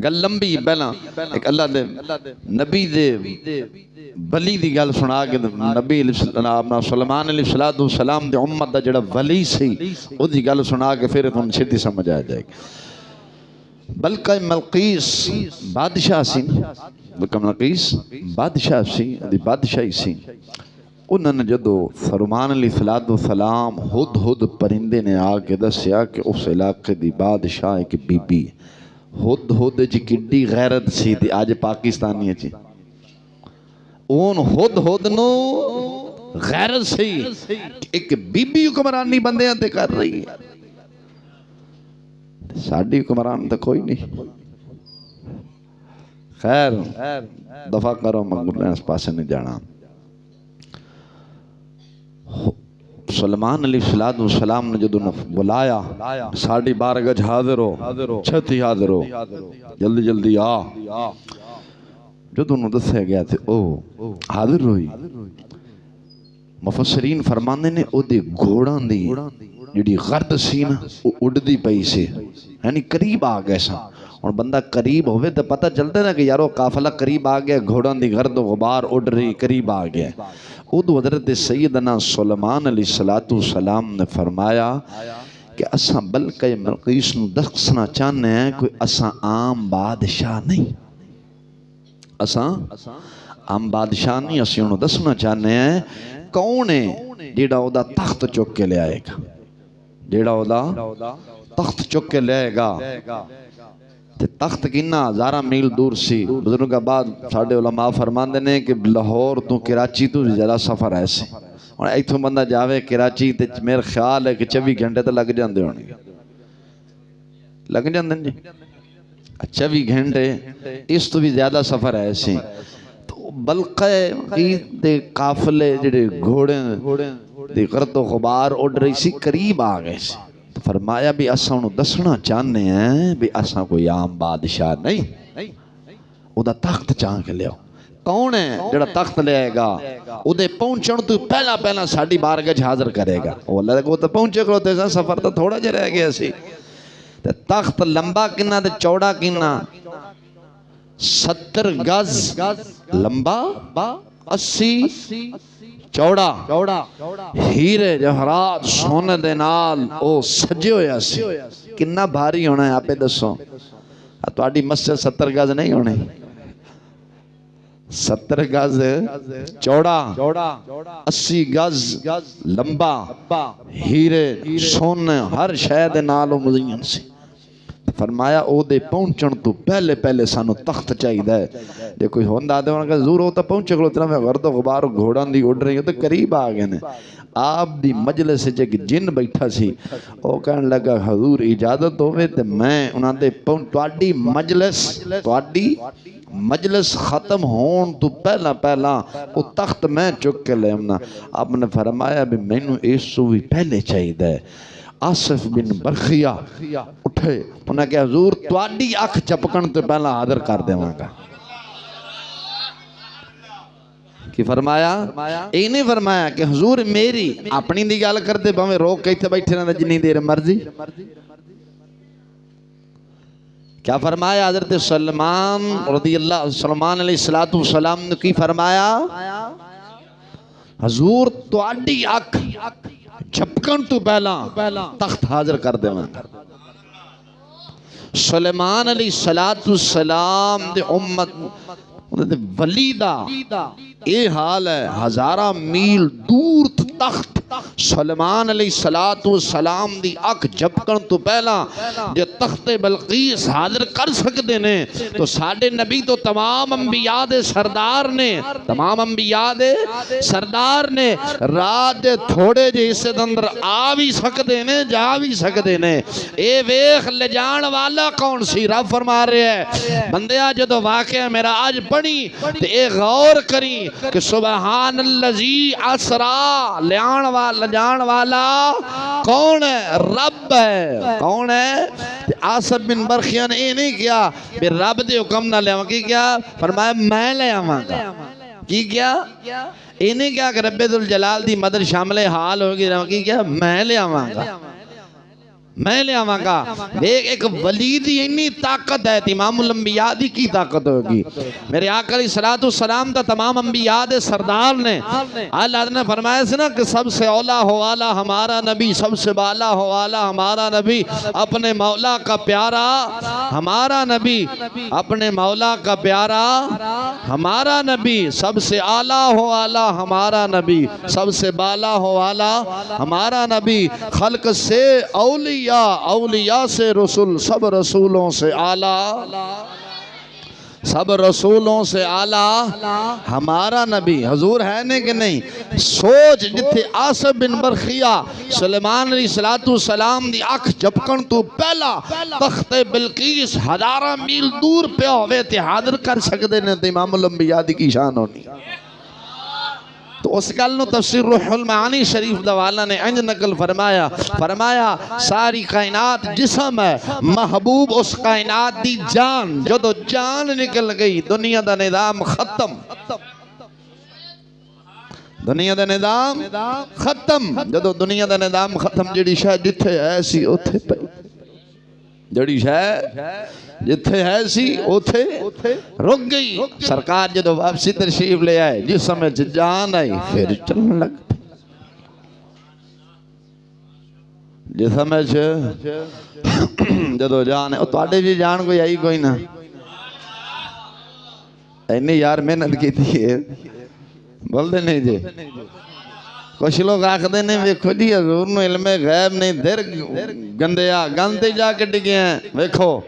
گل لمبی پہلا ایک اللہ دے نبی دے ولی دی گل سنا کے نبی سلیمان علیہ السلام دے امت دا جڑا ولی سی او دی گل سنا کے پھر تم چھتی سمجھ آ جائے گی بلکہ ملقیس بادشاہ سی بلکہ ملقیس بادشاہ سی دی بادشاہی سی انہوں نے جدو فرمان علیہ السلام ہد پرندے نے آکے دسیا کہ اس علاقے دی بادشاہ ایک بی بی ہد جی کڈی غیرت سی تھی آج پاکستانی ہے جی اون ہد نو غیرت سی ایک بی بی حکمرانی بندے تے کر رہی ہے ساڑھی حکمران تو کوئی نہیں خیر دفع کرو مگر اس پاسے نہیں جانا سلیمان علیہ السلام نے جدو بلایا 12.5 گج حاضر ہو چھتی حاضر ہو جلدی جلدی آ جدو انہوں دسے گیا تھے او حاضر ہوئی مفسرین فرمانے نے او دے گھوڑاں دی جڑی غرد سی نا اڑ دی پئی سے یعنی قریب آ گئے سا اور بندہ قریب ہوئے تو پتہ چلتا نا کہ یارو قافلہ قریب آ گیا گھوڑاں دی غرد و غبار اڑ رہی قریب آ گیا ادو حضرت سیدنا سلیمان علیہ السلام نے فرمایا کہ اساں بلکہ ملقیس نو دسنا چاہنے ہیں کوئی اساں عام بادشاہ نہیں اساں عام بادشاہ نہیں اساں انہوں دسنا چاہنے ہیں کون ہے جیڑا او دا تخت چک کے لے آئے گا جیڑا او دا تخت چک کے لے آئے گا تخت کنا 1000 میل دور سی بزرگ کا بعد ساڑھے علماء فرمان دینے کہ لاہور تو کراچی تو زیادہ سفر ہے سی اور ایتھوں بندہ جاوے کراچی تے میرے خیال ہے کہ 24 گھنٹے تے لگ جاندے ہونے لگ جاندے جی 24 گھنٹے اس تو بھی زیادہ سفر ہے سی تو بلکہ دے قافلے جڑے گھوڑے دے غرد و غبار اڑ رہی سی قریب آ گئے سی فرمایا بھی اساں انہوں دسنا چاہنے ہیں بھی اساں کوئی عام بادشاہ نہیں او دا تخت چاہ کے لیا کون ہے جڑا تخت لے آئے گا او دے پہنچن تو پہلا ساڑھی بارگج حاضر کرے گا او اللہ کو تو پہنچے کرو تے سفر تو تھوڑا جے رہ گیا سی تخت لمبا کنا تے چوڑا کنا 70 گز لمبا 80 چوڑا ہیرے جوہرات سونے دے نال او سجے ہویا سی کنا بھاری ہونا ہے آپ دسو تو آڈی مسجد 70 گز نہیں ہونے 70 گز چوڑا 80 گز لمبا ہیرے سونے ہر شے دے نال مزین سی فرمایا او دے پہنچن تو پہلے پہلے سانو تخت چاہیے جے کوئی ہوندا تے انہاں کہ حضور او تے پہنچے کلو اتنا میں گرد و غبار گھوڑاں دی اڑ رہی تے قریب آ گئے نے آپ دی مجلس وچ ایک جن بیٹھا سی او کہن لگا حضور اجازت ہوے تے میں انہاں دے تواڈی مجلس ختم ہون تو پہلا پہلا او تخت میں چک کے لے آمنا آپ نے فرمایا بھی مینوں اس تو بھی پہلے چاہیے آصف بن برخیہ اٹھے انہوں نے کہا حضور تواڈی اکھ چپکن تو پہلا حاضر کر دیواں گا کہ فرمایا یہ نہیں فرمایا کہ حضور میری اپنی دی گل کرتے باویں روک کے ایتھے بیٹھے رہنا جنی دیر مرضی کیا فرمایا حضرت سلمان رضی اللہ سلمان علیہ السلام نے کی فرمایا حضور تواڈی اکھ جھپکن تو پہلا تخت حاضر کر دے سلیمان علیہ السلام دے امت دے ولی دا اے حال ہے ہزارہ میل دور تخت سلیمان علیہ السلام دی اکھ جھپکن تو پہلا جو تخت بلقیس حاضر کر سکتے نے تو ساڑھے نبی تو تمام انبیاء دے سردار نے رات دے تھوڑے جے حصے اندر آ بھی سکتے نے جا بھی سکتے نے اے ویخ لے جان والا کون سی رب فرما رہے ہیں بندیا جدو واقعہ میرا آج پڑھی تے اے غور کری کہ سبحان اللذی اسرا لجان والا کون ہے رب ہے کون ہے آصف بن برخیہ نے یہ نہیں کیا کہ رب دے حکم نہ لے آواں کی کیا فرمایا میں لے آواں گا کی کیا یہ نہیں کیا کہ رب ذوالجلال دی مدد شامل حال ہوگی کی کیا میں لے آواں گا ایک ولی دی اتنی طاقت ہے امام الانبیاء دی کی طاقت ہوگی میرے آقا علیہ السلام تا تمام انبیاء دے سردار نے اللہ نے فرمایا سے نا کہ سب سے اولا ہو والا ہمارا نبی سب سے بالا ہو والا ہمارا نبی اپنے مولا کا پیارا ہمارا نبی اپنے مولا کا پیارا ہمارا نبی سب سے اعلیٰ ہو والا ہمارا نبی سب سے بالا ہو والا ہمارا نبی خلق سے اولیاء سے رسول سب رسولوں سے اعلیٰ ہمارا نبی حضور ہے نہیں کہ نہیں سوچ جتھے آصف بن برخیہ سلیمان علیہ السلام دی اکھ جھپکن تو پہلا تخت بلقیس ہزارہ میل دور پہ ہوئے تے حاضر کر سکتے نے تے امام الانبیاء دی کی شان ہونی تو اس گل تفسیر روح المعانی شریف دوالا نے انج نقل فرمایا ساری کائنات جسم ہے محبوب اس کائنات دی جان جدو جان نکل گئی دنیا دا نظام ختم جدو دنیا دا نظام ختم جڑی شاید جتھے ایسی اوتھے پہ جڑی شاید جتھے ہے سی اوتھے رک گئی سرکار جدو واپسی تشریف لے آئے جس سمجھ جان آئی پھر چلنے لگ جس سمجھ جدو جان ہے تو آٹے جی جان کوئی آئی کوئی نہ اینی یار محنت کی تھی بول دے نہیں جی کچھ لوگ آخدے نے ویکھو جی حضور نو علم غیب نہیں دیر گندیا گندے جا کے ڈگے ہیں ویکھو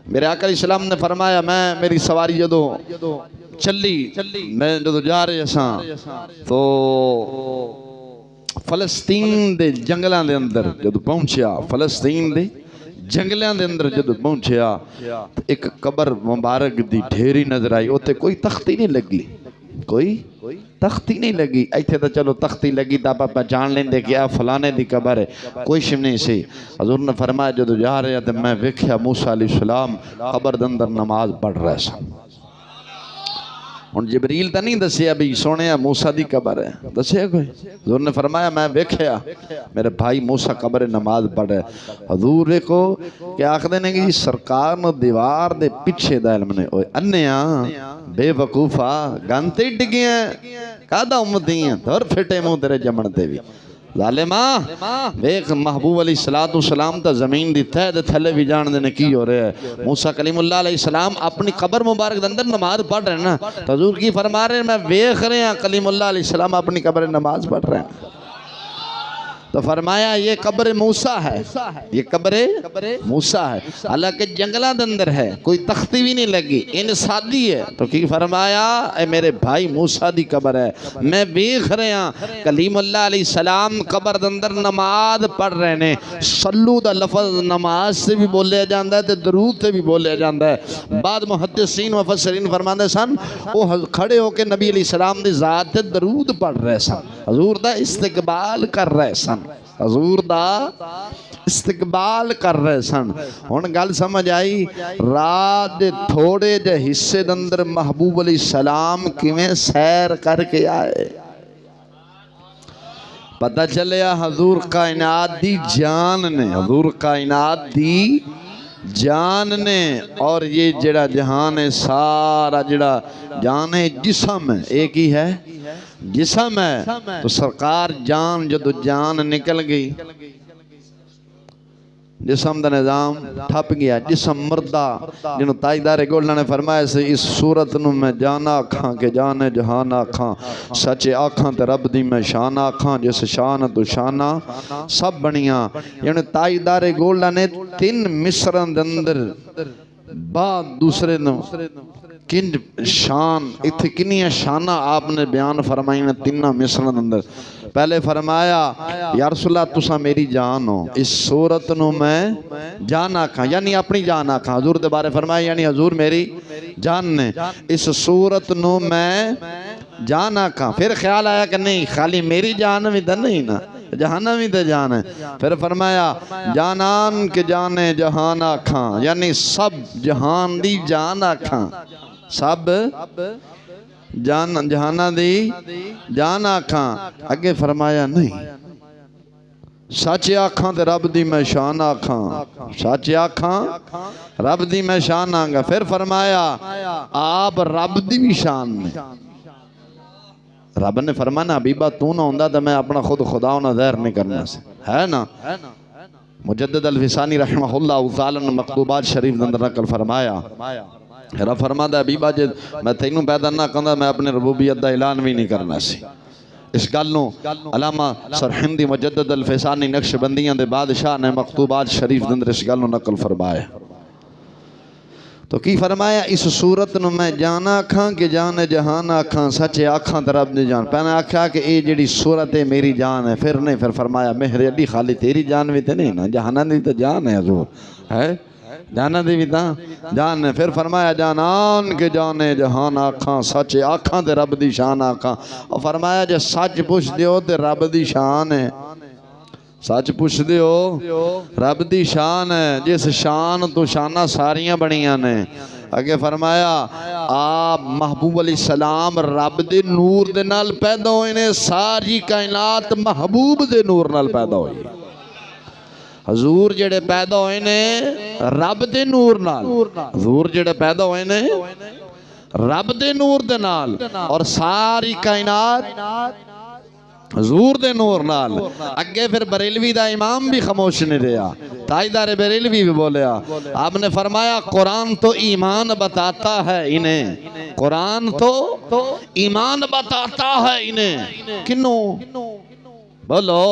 میرے آقا علیہ السلام نے فرمایا میں میری سواری جدو چلی میں جدو جا رہے ہیں تو فلسطین دے جنگلان دے اندر جدو پہنچیا فلسطین دے جنگلان دے اندر جدو پہنچیا ایک قبر مبارک دی ڈھیری نظر آئی اوتے کوئی تختی نہیں لگی کوئی تختی نہیں لگی ایتھے تو چلو تختی لگی تا پاپا جان لیں دے کہ فلانے دی قبر ہے کوئی شم نہیں سی حضور نے فرمایا جدو جا رہے ہیں میں ویکھیا موسیٰ علیہ السلام قبر دے اندر نماز پڑھ رہے سا ان جبریل تا نہیں دسیا بھی سونے موسیٰ دی قبر ہے دسیا کوئی حضور نے فرمایا میں ویکھیا میرے بھائی موسیٰ قبر نماز پڑھ رہے حضور دیکھو کہ آخ دینے گی سرکار نو دیوار دے پیچھے دا علم نے انیاں بے وقوفہ گانتے ڈگے ہیں کادا امتی ہیں دھر پھٹے موں تیرے جمن دے بھی ظالما ویکھ محبوب علیہ الصلوۃ والسلام تا زمین دی تہ دے تھلے بھی جان دے نے کی ہو رہا ہے. موسیٰ کلیم اللہ علیہ السلام اپنی قبر مبارک دے اندر نماز پڑھ رہے ہیں نا, تو حضور کی فرما رہے ہیں میں ویکھ رہے ہیں کلیم اللہ علیہ السلام اپنی قبر نماز پڑھ رہے ہیں. تو فرمایا یہ قبر موسیٰ ہے, یہ قبر موسیٰ ہے, حالانکہ جنگلہ دے اندر ہے, کوئی تختی بھی نہیں لگی, ان سادی ہے. تو کی فرمایا اے میرے بھائی موسیٰ دی قبر ہے, میں دیکھ رہے ہیں کلیم اللہ علیہ السلام قبر دے اندر نماز پڑھ رہے ہیں. صلو دا لفظ نماز سے بھی بولیا جاندہ ہے تے درود سے بھی بولیا جاندہ ہے. بعد محدثین و مفسرین فرماندے سن وہ کھڑے ہو کے نبی علیہ السلام دی ذات تے درود پڑھ رہے سن, حضور دا استقبال کر رہے سن, حضور دا استقبال کر رہے سن. ہن گل سمجھ آئی رات دے تھوڑے جے حصے دے اندر محبوب علیہ السلام کیویں سیر کر کے آئے. پتہ چلیا حضور کائنات دی جان نے, حضور کائنات دی جان نے, اور یہ جڑا جہان ہے سارا جڑا جان ہے جسم ہے, ایک ہی ہے جسم ہے. تو سرکار جان جدو جان نکل گئی جسم دا نظام ٹھپ گیا, جسم مردہ. جنہوں تاجدار گولڈا نے فرمایا سے اس صورت نو میں جانا آکھاں کہ جانے جہان آکھاں, سچے آکھاں تے رب دی میں شان آکھاں, جس شان تو شانہ سب بنیاں. یعنی تاجدار گولڈا نے 3 مصرن دے اندر بعد دوسرے نو کن شان اتھے کنی شانہ آپ نے بیان فرمائی نے 3 مصرن دے اندر. پہلے فرمایا یا رسول اللہ تسا میری جان ہو, اس صورت نو میں جان آکھاں یعنی اپنی جان آکھاں. حضور دے بارے فرمایا یعنی حضور میری جان نے, اس صورت نو میں جان آکھاں. پھر خیال آیا کہ نہیں خالی میری جان بھی تو نہیں نا, جہانا بھی تو جان ہے. پھر فرمایا جانان کے جانے جہان آکھاں یعنی سب جہان دی جان آکھاں, سب جان جہانہ دی جان آکھاں. اگے فرمایا نہیں سچ آکھاں تے رب دی میں شان آکھاں, سچ آکھاں رب دی میں شان آنگا. پھر فرمایا آپ رب دی بھی شان میں. رب نے فرمانا حبیبہ تو نہ ہوندہ تو میں اپنا خود خدا ہونا ظاہر نہیں کرنا سے ہے نا. مجدد الفسانی رحمہ اللہ تعالی نے مکتوبات شریف دے اندر نقل فرمایا, رب فرماتا ہے حبیبہ جے میں تینوں پیدا نہ کرنا میں اپنے ربوبیت دا اعلان بھی نہیں کرنا سی. اس گل نو علامہ سرہندی مجدد الفسانی نقش بندیاں دے بادشاہ نے مکتوبات شریف دے اندر اس گل نو نقل فرمایا. تو کی فرمایا اس صورت نو میں جانا آکھاں کہ جان جہان آکھاں, سچے آکھاں تے رب دی جان. پہنے آکھا کہ اے جڑی صورت ہے میری جان ہے. پھر نہیں, پھر فرمایا مہر علی خالی تیری جان بھی تے نہیں نا, جہانہ دی تو جان ہے حضور ہے, جانا دی بھی تا جان ہے. پھر فرمایا جانان کے جانے جہان آکھاں, سچے آکھاں تے رب دی شان آکھاں. اور فرمایا جے سچ پوچھ دیو تے رب دی شان ہے, سچ پوچھ دیو رب دی شان ہے, جس شان تو شانہ ساریاں بنیاں نے. اگے فرمایا آپ محبوب علیہ السلام رب دے نور دے نال پیدا ہوئے نے, ساری کائنات محبوب دے نور نال پیدا ہوئی. حضور جڑے پیدا ہوئے نے رب دے نور نال, حضور جڑے پیدا ہوئے نے رب دے نور دے نال, اور ساری کائنات حضور دے نور نال. اگے پھر بریلوی دا امام بھی خاموش نہیں رہا, تاجدار بریلوی بھی بولیا. آپ نے فرمایا قرآن تو ایمان بتاتا ہے انہیں, قرآن تو ایمان بتاتا ہے انہیں. کنوں بولو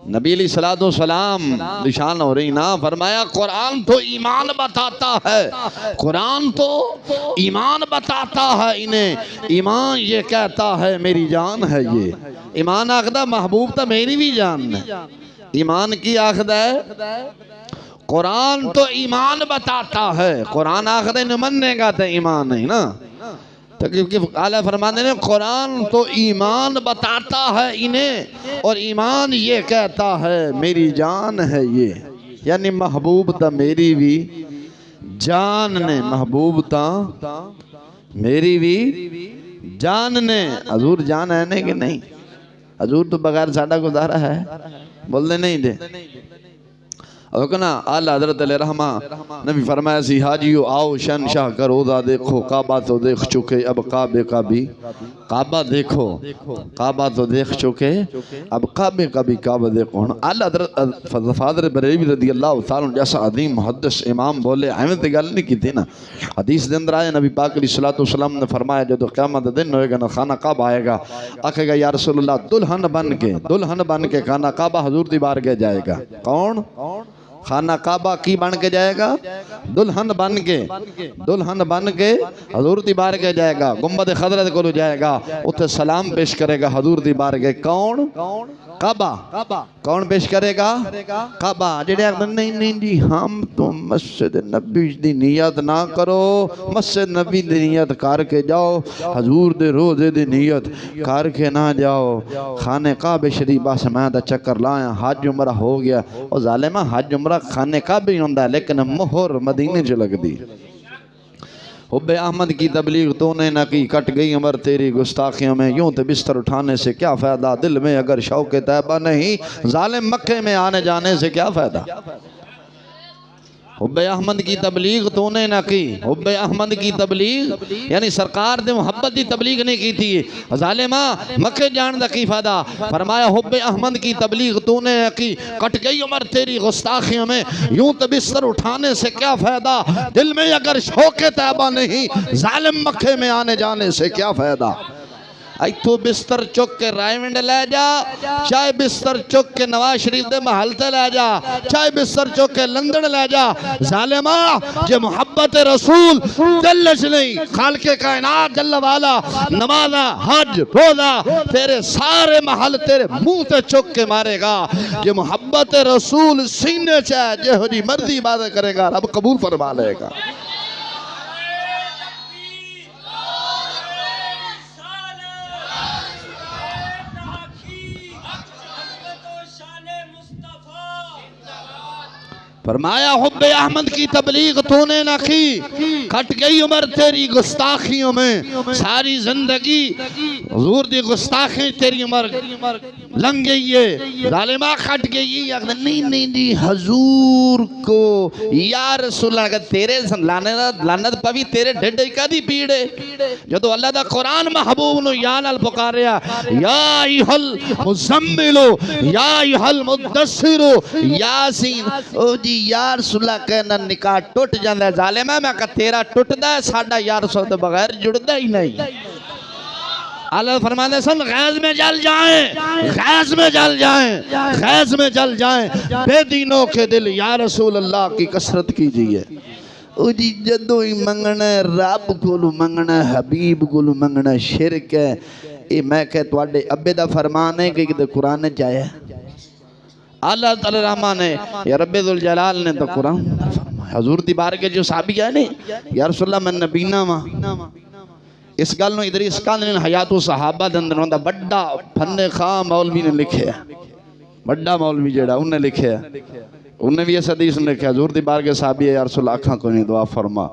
نبی علیہ السلام نشان ہو رہی نا. فرمایا قرآن تو ایمان بتاتا ہے, قرآن تو ایمان بتاتا ہے انہیں. ایمان یہ کہتا ہے میری جان ہے یہ, ایمان آخدہ محبوب تا میری بھی جان ہے. ایمان کی آخدہ ہے قرآن تو ایمان بتاتا ہے, قرآن آخدہ نمانے گا تا ایمان نہیں نا. کیونکہ اعلیٰ فرمانے نے قرآن تو ایمان بتاتا ہے انہیں, اور ایمان یہ کہتا ہے میری جان ہے یہ. یعنی محبوب تا میری بھی جان نے, محبوب تا میری بھی جان نے. حضور جان ہے نہیں کہ نہیں, حضور تو بغیر ساڑھا گزارا ہے, بول دے نہیں دے. اور کہنا اعلیٰ حضرت علیہ رحمہ نبی فرمایا سی حاجیو آؤ شہنشاہ کا روضہ دیکھو، کعبہ تو دیکھ چکے اب کعبے کا بھی کعبہ دیکھو، کعبہ تو دیکھ چکے اب کعبے کا بھی کعبہ دیکھو۔ اعلیٰ حضرت فادر بریلوی رضی اللہ تعالیٰ جیسا عظیم محدث امام بولے ہمیں تو گل نہیں کی تھی نا، حدیث دے اندر آئے نبی پاک علیہ السلام نے فرمایا جو قیامت دن ہوئے گا نا خانہ کعبہ آئے گا، آکھے گا یا رسول اللہ دلہن بن کے خانہ کعبہ حضور دی بارگاہ جائے گا۔ کون؟ خانہ کعبہ کی بن کے جائے گا؟ دلہن بن کے حضور دی بارگاہ جائے گا، گنبد خضرا کو جائے گا، اتھے سلام پیش کرے گا حضور دی بارگاہ۔ کون؟ کعبہ۔ کون پیش کرے گا؟ کعبہ۔ جڑے نہیں جی ہم تو مسجد نبی دی نیت نہ کرو، مسجد نبی دی نیت کر کے جاؤ، حضور دے روزے دی نیت کر کے نہ جاؤ۔ خانہ کعبہ شریف بس میں دا چکر لایا، حج عمرہ ہو گیا۔ او ظالمہ حج عمرہ خانہ کعبہ ہی ہوندا ہے لیکن مہر مدینے چ لگ دی۔ حب احمد کی تبلیغ تو نے نہ کی، کٹ گئی عمر تیری گستاخیوں میں، یوں تے بستر اٹھانے سے کیا فائدہ، دل میں اگر شوق طیبہ نہیں، ظالم مکے میں آنے جانے سے کیا فائدہ۔ حب احمد کی تبلیغ تو نے نہ کی، حب احمد کی تبلیغ یعنی سرکار دے محبت دی تبلیغ نہیں کی تھی، ظالمہ مکے جان دا کی فائدہ۔ فرمایا حب احمد کی تبلیغ تو نے نہ کی، کٹ گئی عمر تیری گستاخیوں میں، یوں تو بستر اٹھانے سے کیا فائدہ، دل میں اگر شوق طیبہ نہیں، ظالم مکے میں آنے جانے سے کیا فائدہ۔ ایتھو بستر چک کے رائے ونڈ لے جا، چاہے بستر چک کے نواز شریف دے محل تے لے جا، چاہے بستر چک کے لندن لے جا، ظالمہ جے محبت رسول دل وچ نہیں، خالق کائنات جل والا نمازہ حج روزہ تیرے سارے محل تیرے منہ تے چک کے مارے گا۔ جے محبت رسول سینے چاہے جے ہو جی مرضی باتیں کرے گا، رب قبول فرما لے گا۔ فرمایا حب احمد کی تبلیغ تو نے نہ کی، کٹ گئی عمر تیری گستاخیوں میں، ساری زندگی حضور دی گستاخیں تیری عمر لنگ گئی ہے۔ ظالمہ کٹ گئی، نہیں جی حضور کو یا رسول اللہ تیرے لعنت پوی تیرے ڈھڈے کا دی پیڑے، جدو اللہ دا قرآن محبوب نو یا نال پکاریا یا ایھا المزمل یا ایھا المدثر یاسین، او جی یا رسول اللہ کہنا نکاح ٹوٹ جاندہ ہے۔ ظالمہ میں کہا تیرا ٹوٹدا ہے، ساڈا یا رسول اللہ بغیر جڑدا ہی نہیں۔ اللہ فرمانے سن غیظ میں جل جائیں، غیظ میں جل جائیں، غیظ میں جل جائیں، بے دینوں کے دل یا رسول اللہ کی کثرت کیجئے۔ او جی جدو ہی منگنا ہے رب کولو منگنا ہے، حبیب کولو منگنا ہے، شرک ہے۔ اے میں کہ تواڈے ابے دا فرمان ہے کہ قرآن چاہے اللہ تعالی رحمان نے یا رب ذوالجلال نے تو قرآن فرمایا۔ حضور دی بارگاہ جو صحابی ہے نہیں یا رسول اللہ میں نبینا ماں، اس گل نو ادریس کاندرین حیات و صحابہ دندر ہوندہ بڑا فن خواہ مولوی نے لکھے ہے، بڑا مولوی جڑا انہیں لکھے ہے، انہیں بھی اس حدیث نے لکھے حضور دی بارگاہ صحابی ہے یا رسول اللہ اکھاں کو نہیں دعا فرما،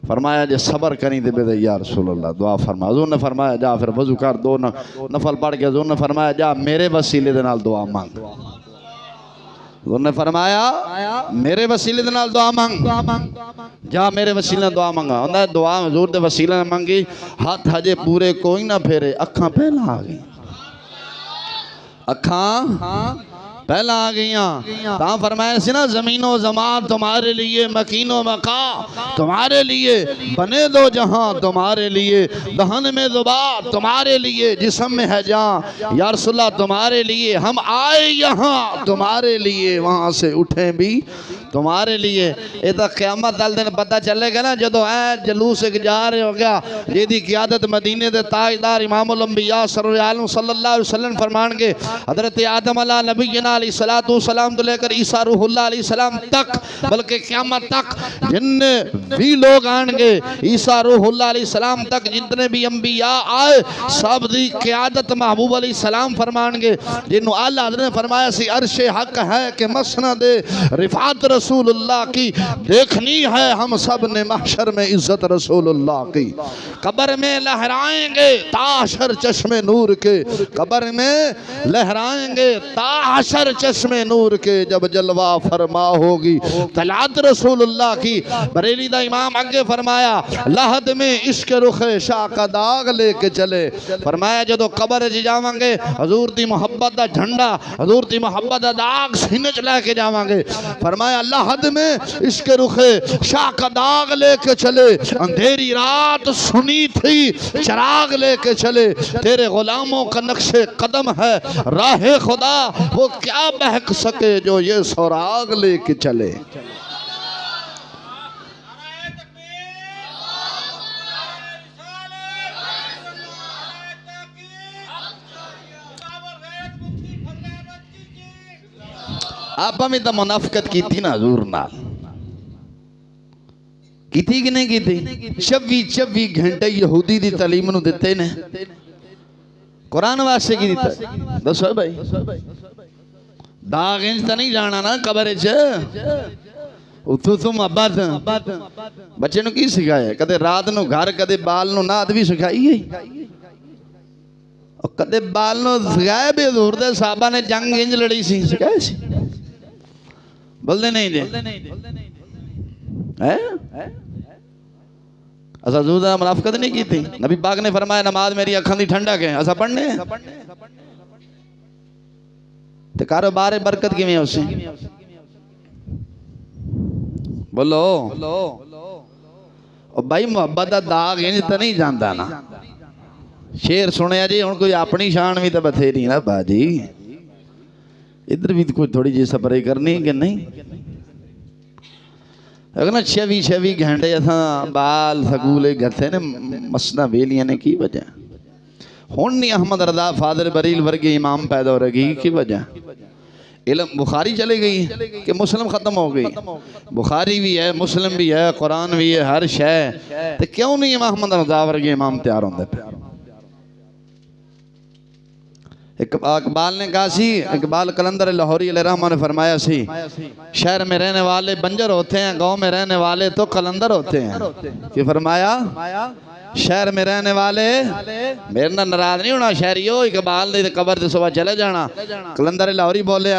فرمایا جے صبر کریں دے بے یا رسول اللہ دعا فرما۔ حضور نے فرمایا جا پھر وضو کر دو نفل پڑھ کے، حضور نے فرمایا جا میرے وسیلے دے نال دعا مانگ، حضور نے فرمایا میرے وسیلے دے نال دعا مانگ، جا میرے وسیلے دعا مانگا۔ انہوں نے دعا حضور دے وسیلے نے مانگی، ہاتھ ہجے پورے کوئی نہ پھیرے، اکھاں پہلا آ گئی، اکھاں پہلا آ گئیاں۔ تاں فرمایا سی نا زمین و زمان تمہارے لیے، مکین و مکان تمہارے لیے، بنے دو جہاں تمہارے لیے، دہن میں زبان تمہارے لیے، جسم میں ہے جان یا رسول اللہ تمہارے لیے، ہم آئے یہاں تمہارے لیے، وہاں سے اٹھیں بھی تمہارے لیے۔ اے تا قیامت دل دن پتہ چلے گا نا جدو اے جلوس ایک جا رہے ہو گیا، جیدی قیادت مدینے دے تاجدار امام الانبیاء صلی اللہ علیہ وسلم فرمان کے حضرت آدم علیہ نبینا علیہ السلام تو لے کر عیسیٰ روح اللہ علیہ السلام تک، بلکہ قیامت تک جن بھی لوگ آنگے عیسیٰ روح اللہ علیہ السلام تک جتنے بھی انبیاء آئے سب دی قیادت محبوب علیہ السلام فرمانگے، جنہوں اللہ حضرت نے فرمایا سی عرش حق ہے کہ مسند رفعت رسول رسول اللہ کی، دیکھنی ہے ہم سب نے محشر میں عزت رسول اللہ کی۔ قبر میں لہرائیں گے تاحشر چشم نور کے، قبر میں لہرائیں گے تاحشر چشم نور کے، جب جلوہ فرما ہوگی طلعت رسول اللہ کی۔ بریلی دا امام آگے فرمایا لحد میں عشق رخ شاہ کا داغ لے کے چلے، فرمایا جدو قبر جی جاواں گے حضور دی محبت دا جھنڈا، حضور دی محبت دا داغ سینے چ لے کے جاواں گے، فرمایا لحد میں عشق رخ شاہ کا داغ لے کے چلے، اندھیری رات سنی تھی چراغ لے کے چلے، تیرے غلاموں کا نقش قدم ہے راہ خدا، وہ کیا بہک سکے جو یہ سراغ لے کے چلے۔ آپ ہمیں تا منافقت کی تھی نا حضور نال، کی تھی کہ نہیں کی تھی؟ 24 گھنٹے یہودی دی تعلیم نو دیتے نے، قرآن واسطے کی دیتا ہے؟ دسو بھائی داغ انج تا نہیں جانا نا قبر چ، اتھو تم ابا تھا بچے نو کی سکھایا؟ کدے رات نو گھر کدے بال نو ناد بھی سکھائی ہے، اور کدے بال نو سکھایا بھی حضور دے صحابہ نے جنگ انج لڑی سی، سکھایا سی؟ بول دے نہیں جے ایسا حضور نے منافقت نہیں کی تھی؟ نبی پاک نے فرمایا نماز میری اکھاں دی ٹھنڈک ہے، ایسا پڑھنے ہیں تو کاروبار برکت کی میں اسے بولو اور بھائی محبت دا داغ انج تا نہیں جاندا نا، شیر سنیا جی ہن کوئی اپنی شان بھی تو بتھیری نا باجی، ادھر بھی کوئی تھوڑی جی سپرے کرنی کہ نہیں؟ اگر نا 26 گھنٹے ایسا بال سکولے گھتے نے مسنہ ویلیاں نے کی وجہ ہون نہیں احمد رضا فاضل بریل ورگی امام پیدا ہو رہی کی وجہ علم بخاری چلے گئی کہ مسلم ختم ہو گئی، بخاری بھی ہے مسلم بھی ہے قرآن بھی ہے ہر شے، تو کیوں نہیں احمد رضا ورگی امام تیار ہوندے پہ؟ اقبال نے کہا سی، اقبال قلندر لاہوری علیہ رحمہ نے فرمایا سی شہر میں رہنے والے بنجر ہوتے ہیں، گاؤں میں رہنے والے تو قلندر ہوتے ہیں۔ کہ فرمایا شہر میں رہنے والے میرے نہ ناراض نہیں ہونا شہریو، اقبال نے قبر سے صبح چلے جانا، قلندر لاہوری بولے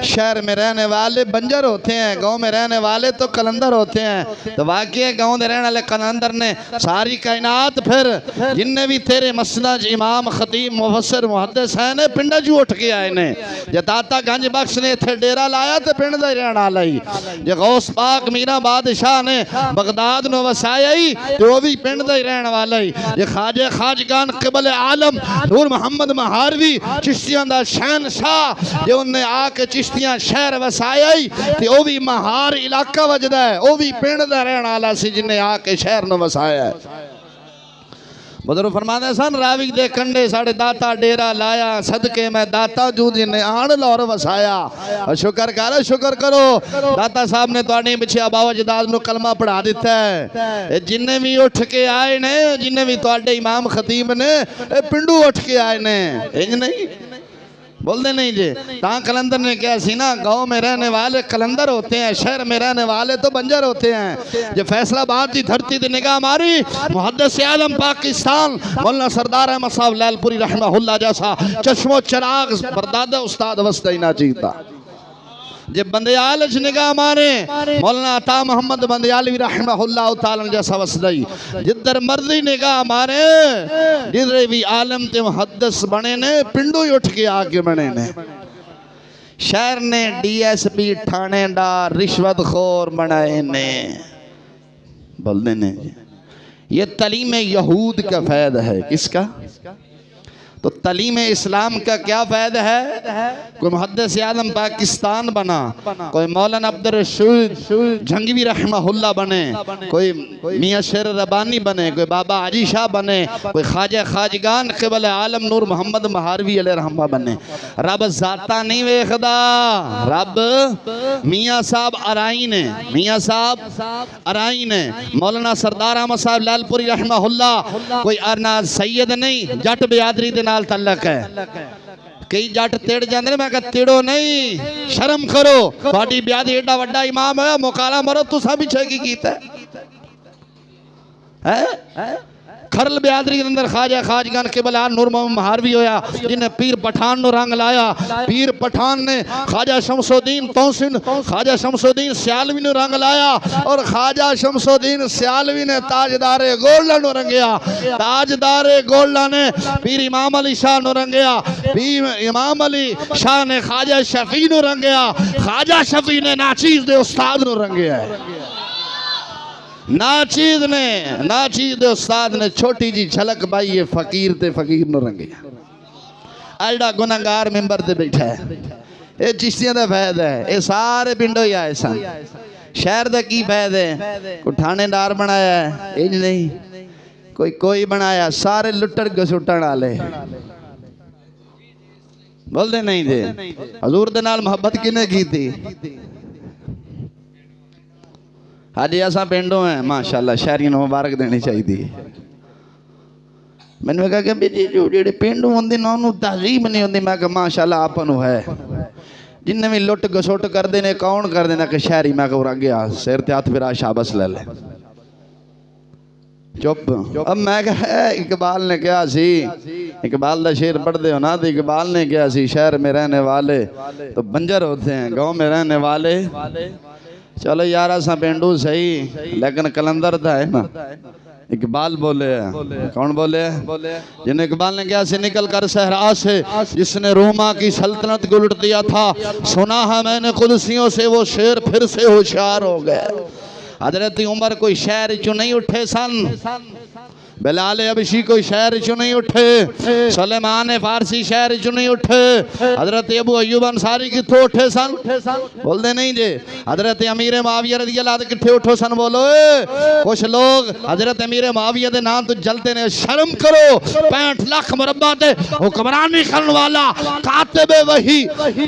شہر میں رہنے والے بنجر ہوتے ہیں، گاؤں میں رہنے والے تو قلندر ہوتے ہیں۔ تو واقعی گاؤں میں رہنے والے قلندر نے ساری کائنات پھر جن نے بھی تیرے مسند امام خطیب مفسر محدث ہیں نے پنڈا جو اٹھ کے آئے نے، جے داتا گنج بخش نے تھے ڈیرا لایا تو پنڈ دا رہنا لائی، جے غوث پاک میرا بادشاہ نے بغداد نو وسایا ہی تو وہ بھی پنڈ دا رہن والا ہی، یہ خواجہ خواجگان قبل عالم نور محمد مہاروی چشتیاں دا شہنشاہ جو انہوں نے آکے چشتیاں شہر وسایا ہی تو وہ بھی مہار علاقہ وجدہ ہے، وہ بھی پنڈ دا رہن والا سی جن نے آکے شہر نو وسایا ہے۔ بزرگ فرماتے ہیں سن راوی دے کنڈے ساڑھے داتا ڈیرا لایا، صدقے میں داتا جو جن نے آن لور وسایا، اور شکر کرو داتا صاحب نے تو آنی بچے آباو جداد میں کلمہ پڑھا دیتا ہے، جن نے بھی اٹھ کے آئے نے، جن نے بھی تو آڈے امام خطیب نے پنڈو اٹھ کے آئے نے، انج نہیں بول دے نہیں جے تاں قلندر نے کیا سینا گاؤں میں رہنے والے قلندر ہوتے ہیں، شہر میں رہنے والے تو بنجر ہوتے ہیں۔ جب فیصلہ آباد دی دھرتی دی نگاہ ماری محدث عالم پاکستان مولانا سردار احمد صاحب لیل پوری رحمہ اللہ جیسا چشم و چراغ پردادہ استاد وسطہ ہی نہ چیتا، جب بندیالج نگاہ مارے مولانا عطا محمد بندیالوی رحمہ اللہ تعالیٰ جیسا وسدائی، جدر مرضی نگاہ مارے جدر بھی عالم تے محدث بنے نے پنڈو ہی اٹھ کے آگے بنے نے، شہر نے ڈی ایس پی ٹھانے ڈار رشوت خور بنائے نے، بولنے نے یہ تعلیم یہود کا فائد ہے، کس کا؟ تو تعلیم اسلام کا کیا فائدہ ہے؟ کوئی محدث اعظم پاکستان بنا، کوئی مولانا عبدالرشید جھنگوی رحمہ اللہ بنے، کوئی میاں شیر ربانی بنے، کوئی بابا عجی شاہ بنے، کوئی خواجہ خواجگان قبل عالم نور محمد مہاروی علیہ رحمہ بنے، رب ذاتہ نہیں ویخدا، رب میاں صاحب ارائین ہے، میاں صاحب ارائین ہے، مولانا سردار احمد صاحب لال پوری رحمہ اللہ کوئی ارنا سید نہیں، جٹ بیادری دے نال تعلق ہے، کئی جٹ تیڑ جاندے نے، میں کہا تیڑو نہیں، شرم کرو، تھوڑی بیادی ایڈا وڈا امام ہے، مکالا مرو تسا بھی چھے کی کیتا ہے؟ کھرل بیادری کے اندر خواجہ خواجگان قبلہ نور محمد مہاروی ہویا جنہیں پیر پٹھان نو رنگ لایا، پیر پٹھان نے خواجہ شمس الدین توسن خواجہ شمس الدین سیالوی نو رنگ لایا، اور خواجہ شمس الدین سیالوی نے تاجدار گولڈا نو رنگیا، تاجدار گولڈا نے پیر امام علی شاہ نو رنگیا، پیر امام علی شاہ نے خواجہ شفیع نو رنگیا، خواجہ شفیع نے ناچیز دے استاد نو رنگیا ہے، ناچیز دے استاد نے چھوٹی جی جھلک بائی یہ فقیر تے فقیر نو رنگیا، ایڈا گناہگار ممبر تے بیٹھا ہے، اے چشتیاں دا فائد ہے، اے سارے پنڈو ہی آئے سن، شہر دا کی فائد ہے، کوئی تھانے دار بنایا ہے، ایج نہیں، کوئی بنایا، سارے لٹڑ گسوٹن آلے، بول دے نہیں دے، حضور دے نال محبت کنے کی تھی، حاجی ایسا پینڈوں ہیں ماشاءاللہ شہرین مبارک دینے چاہی دی، میں نے کہا کہ جوڑے پینڈوں ہوندی نا انہوں تحضیب نہیں ہوندی، میں کہا ماشاءاللہ آپنو ہے، جن نے بھی لٹ گسوٹ کر دینے کون کر دینا کہ شہری میں کہا گیا سیر تیات پھر شابس لے لے چپ، اب میں کہا اقبال نے کیا سی، اقبال دا شیر پڑھ دے ہو نا، تو اقبال نے کیا سی، شہر میں رہنے والے تو بنجر ہوتے ہیں، گاؤں میں رہنے والے، چلو یارہ سا پینڈو صحیح، لیکن کلندر تھا ہے نا، اقبال بولے ہیں، کون بولے ہیں، جن اقبال نے کیا سے نکل کر صحرا سے جس نے روما کی سلطنت کو لٹ دیا تھا، سنا ہے میں نے قدسیوں سے وہ شیر پھر سے ہوشیار ہو گئے، حضرت عمر کوئی شہر چو نہیں اٹھے سن، بلال حبشی کوئی شہر چو نہیں اٹھے، سلیمان فارسی شہر چو نہیں اٹھے، حضرت ابو ایوب انصاری کتھو اٹھے سن، بول دے نہیں جے، حضرت امیر معاویہ رضی اللہ عنہ کتھے اٹھو سن، بولو کچھ لوگ حضرت امیر معاویہ دے نام تو جلتے نے، شرم کرو، 65 لاکھ مربع دے حکمرانی کرن والا کاتب وحی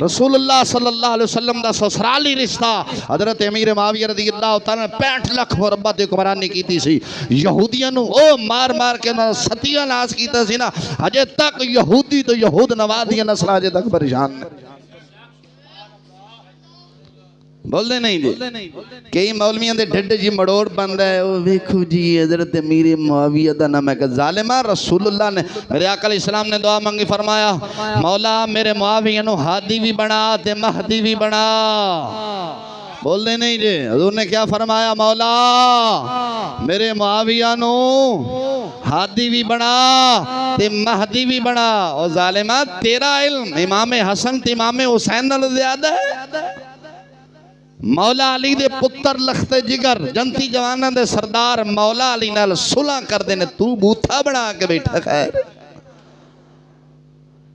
رسول اللہ صلی اللہ علیہ وسلم دا سسرالی رشتہ، حضرت امیر معاویہ رضی اللہ عنہ 65 لاکھ مربع دے حکمرانی کی تھی سی، یہودیاں نو او مار کے نا ستیاں ناس کیتا سی نا، ہجے تک یہودی تو یہود نوادیاں نسل ہجے تک پریشان نے، بول دے نہیں جی، کئی مولویاں دے ڈھڈ جی مڑوڑ بند ہے، او ویکھو جی حضرت امیر معاویہ دا نام ہے کہ ظالمہ، رسول اللہ نے میرے آقا علیہ السلام نے دعا مانگی، فرمایا مولا میرے معاویہ نو ہادی بھی بنا تے مہدی بھی بنا، بول دے نہیں جی، حضور نے کیا فرمایا، مولا میرے معاویہ نو ہادی بھی بنا تے مہدی بھی بنا، اور ظالمہ تیرا علم امام حسن تے امام حسین نال زیادہ ہے، مولا علی دے پتر لخت جگر جنتی جوانہ دے سردار مولا علی نال صلح کر دینے، تو بوتھا بنا کے بیٹھا خیر،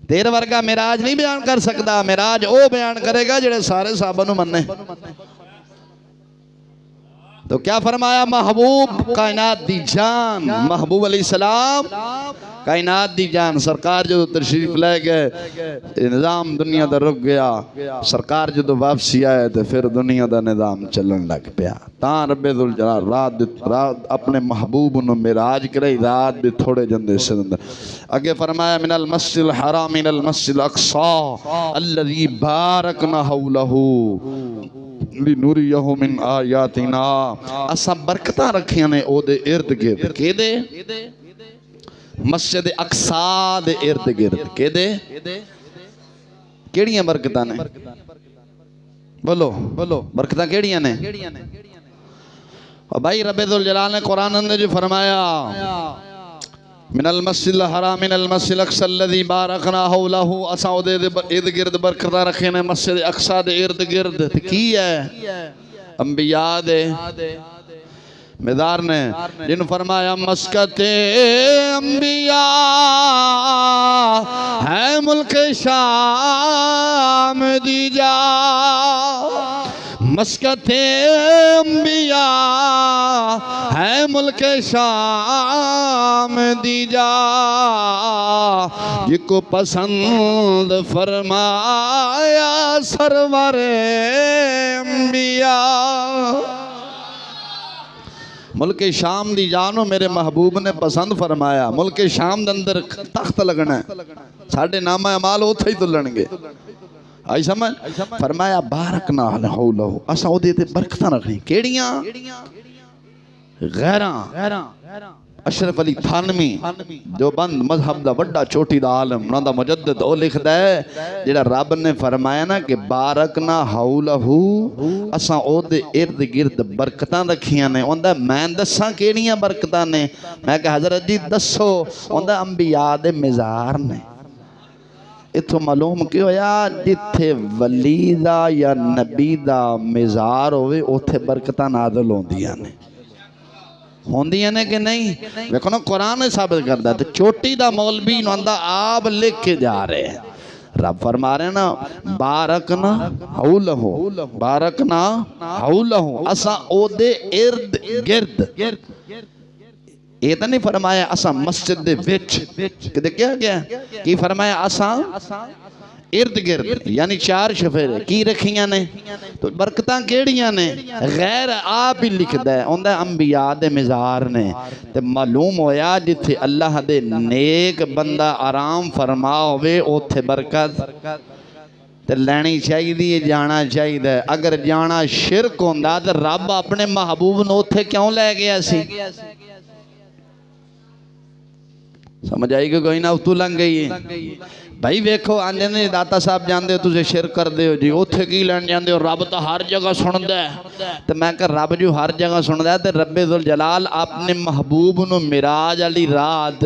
تیر ورگا معراج نہیں بیان کر سکتا، معراج او بیان کرے گا جڑے سارے صحابہ نو مننے، تو کیا فرمایا، محبوب کائنات دی جان، محبوب علیہ السلام کائنات دی جان، سرکار جو تشریف لے گئے نظام دنیا دا رک گیا، سرکار جو واپسی آئے تو پھر دنیا دا نظام چلن لگ پیا، تاں رب ذوالجلال رات اپنے محبوب انہوں معراج کرے، رات بھی تھوڑے جندے سے اندر اگے فرمایا، من المسجد الحرام من المسجد الاقصی الذی بارکنا حولہ لنوریہ من آیاتنا، اسا برکتاں رکھیاں نے او دے ارد گرد، کے دے مسجد اقصی دے ارد گرد، کے دے کیڑیاں برکتاں نے، بولو برکتاں کیڑیاں نے، اور بھائی رب ذوالجلال نے قرآن نے جو فرمایا، من المسجد الحرام من المسجد الاقصی الذی بارکنا حولہ، اساں او دے ارد گرد برکتاں رکھے نے مسجد اقصی دے ارد گرد، کی ہے انبیاء دے مدار نے، جن فرمایا مسکت انبیاء ہے ملک شام دی جا، مسکت انبیاء ہے ملک شام دی جا، یہ کو پسند فرمایا سرور انبیاء، ملک شام دی جانو میرے محبوب نے پسند فرمایا ملک شام دے اندر تخت لگنا ہے ساڑھے نامہ اعمال ہوتا ہی تو لڑنگے آئی سمجھ فرمایا بارکنا حولہ اسا او دیتے برکتاں رکھنی کیڑیاں غیراں اشرف علی تھانوی جو بند مذہب دا وڈا چوٹی دا عالم نا دا مجدد او لکھ دا ہے جڑا رب نے فرمایا نا کہ بارکنا حولہو اساں او دے ارد گرد برکتاں رکھیاں نے اندہ میں دساں کیڑیاں برکتاں نے میں کہ حضرت جی دسو اندہ انبیاء دے مزار نے اتھو معلوم کیوں ہویا جتھے ولی دا یا نبی دا مزار ہوئے اتھے برکتاں نازل ہوندیاں نے ہوندیاں نے کہ نہیں دیکھو نا قرآن ثابت کرتا ہے تو چوٹی دا مولوی نوندہ آپ لکھ کے جا رہے ہیں رب فرما رہے ہیں نا بارکنا حولہو بارکنا حولہو اسا او دے ارد گرد یہ تو نہیں فرمایا اسا مسجد دے وچ کہ کیا گیا کی فرمایا اسا ارد گرد یعنی چار شفیرے کی رکھیاں نے تو برکتاں کیڑیاں نے غیر آپ ہی لکھ دے اندھے انبیاء دے مزار نے تے معلوم ہویا جتھے اللہ دے نیک بندہ آرام فرما ہوئے اوتھے برکت تے لینی چاہی دی جانا چاہی دے اگر جانا شرک ہوندہ تے رب اپنے محبوب نے اوتھے کیوں لے گیا سی سمجھ آئی کہ کوئی نہ اتو لنگ گئی ہے بھائی ویکھو آنجے نے داتا صاحب جاندے ہو تجھے شرک کر دے ہو جی اوتھے کی لین جاندے ہو رب تو ہر جگہ سن دے تو میں کہ رب جو ہر جگہ سن دے تو رب ذوالجلال اپنے محبوب نو معراج علی رات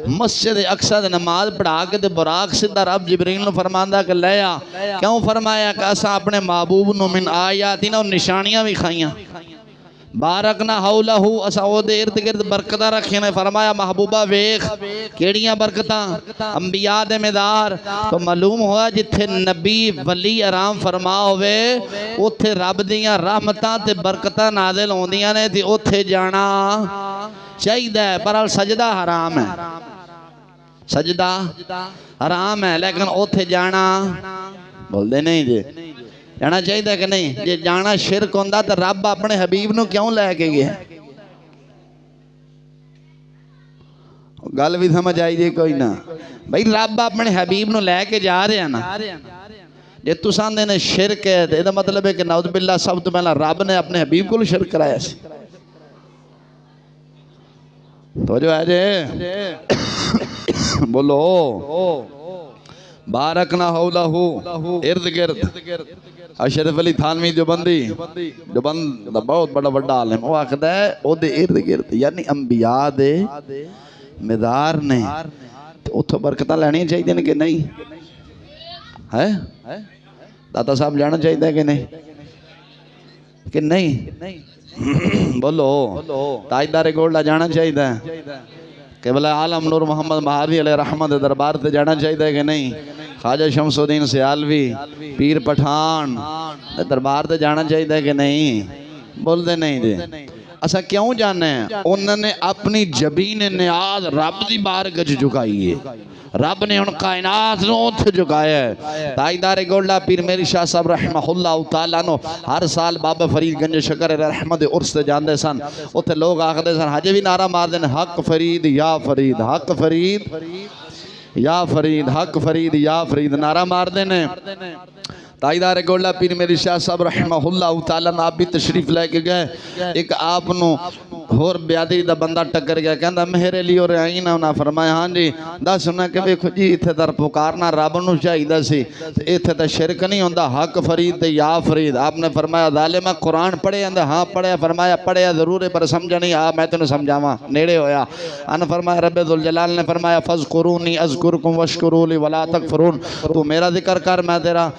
مسجد اقصی نماز پڑھا کے براق سدھا رب جبریل نو فرماندہ کہ لیا کیوں فرمایا کہ اسا اپنے محبوب نو من آیاتی نا نشانیاں بھی کھائیاں بارکنا حولہو اسا او دے ارد گرد برکتہ رکھیں نے فرمایا محبوبہ ویخ کیڑیاں برکتاں انبیاء دے مدار تو معلوم ہوا جتھے نبی ولی آرام فرما ہوئے اتھے رب دیاں رحمتاں تے برکتاں نازل ہوندیاں نے تے اتھے جانا چاہیدہ ہے پر سجدہ حرام ہے سجدہ حرام ہے لیکن اتھے جانا بول دے نہیں جے جانا چاہیے تھا کہ نہیں جے جانا شرک ہوندہ تو رب اپنے حبیب نو کیوں لے کے گئے گل بھی سمجھ آئی جے کوئی نہ بھئی رب اپنے حبیب نو لے کے جا رہے ہیں نا جے تو ساندے نے شرک ہے تو مطلب ہے کہ نعوذ باللہ سب تو پہلا رب نے اپنے حبیب کو شرک کرایا سی تو جو ہے جے بولو بارکنا حولہو ارد گرد اشرف علی تھانوی جو بند بہت بڑا بڑا عالم وہ آخدہ ہے او دے ارد گرد یعنی انبیاء دے مدار نے تو اتھو برکتہ لینی چاہیے کہ نہیں ہے داتا صاحب جانا چاہیے کہ نہیں بولو تاجدار گولڈا جانا چاہیے کہ بلے عالم نور محمد مہاوی علیہ رحمت دربار تے جانا چاہیے کہ نہیں خواجہ شمس الدین سیالوی پیر پٹھان دربار تے جانا چاہیے کہ نہیں بول دے نہیں دے اسا کیوں جانے ہیں انہوں نے اپنی جبین نیاز رب دی بارگاہ جھکائی ہے رب نے ان کائنات نو اتھے جھکایا ہے تاجدار گولڈا پیر میری شاہ صاحب رحمہ اللہ تعالیٰ نو ہر سال بابا فرید گنج شکر رحمت عرص تے جاندے سن اتھے لوگ آخدے سن حجے بھی نعرہ مار دیں حق فرید یا فرید حق فرید یا فرید حق فرید یا فرید نعرہ مار دینے تاجدار گولڈا پیر میری شاہ صاحب رحمہ اللہ تعالیٰ نے آپ بھی تشریف لے کے گئے ایک آپ نو ہور بیادری دا بندہ ٹکر گیا کہندہ میرے لیے اور آئین انہاں فرمایا ہاں جی دا سننا کہ ویکھو جی اتھے در پکارنا رب نو چاہیدہ سی اتھے تا شرک نہیں ہوندہ حق فرید تے یا فرید آپ نے فرمایا ظالمہ قرآن پڑھے اندہ ہاں پڑھے فرمایا پڑھے ضرور ہے پر سمجھا نہیں میں تو نے سمجھاواں نیڑے ہویا انہاں فرمایا رب ذوالجلال نے فرمایا فذکرونی اذکرکم واشکرولی ولا تکفرون تو میرا ذکر کر میں تیرا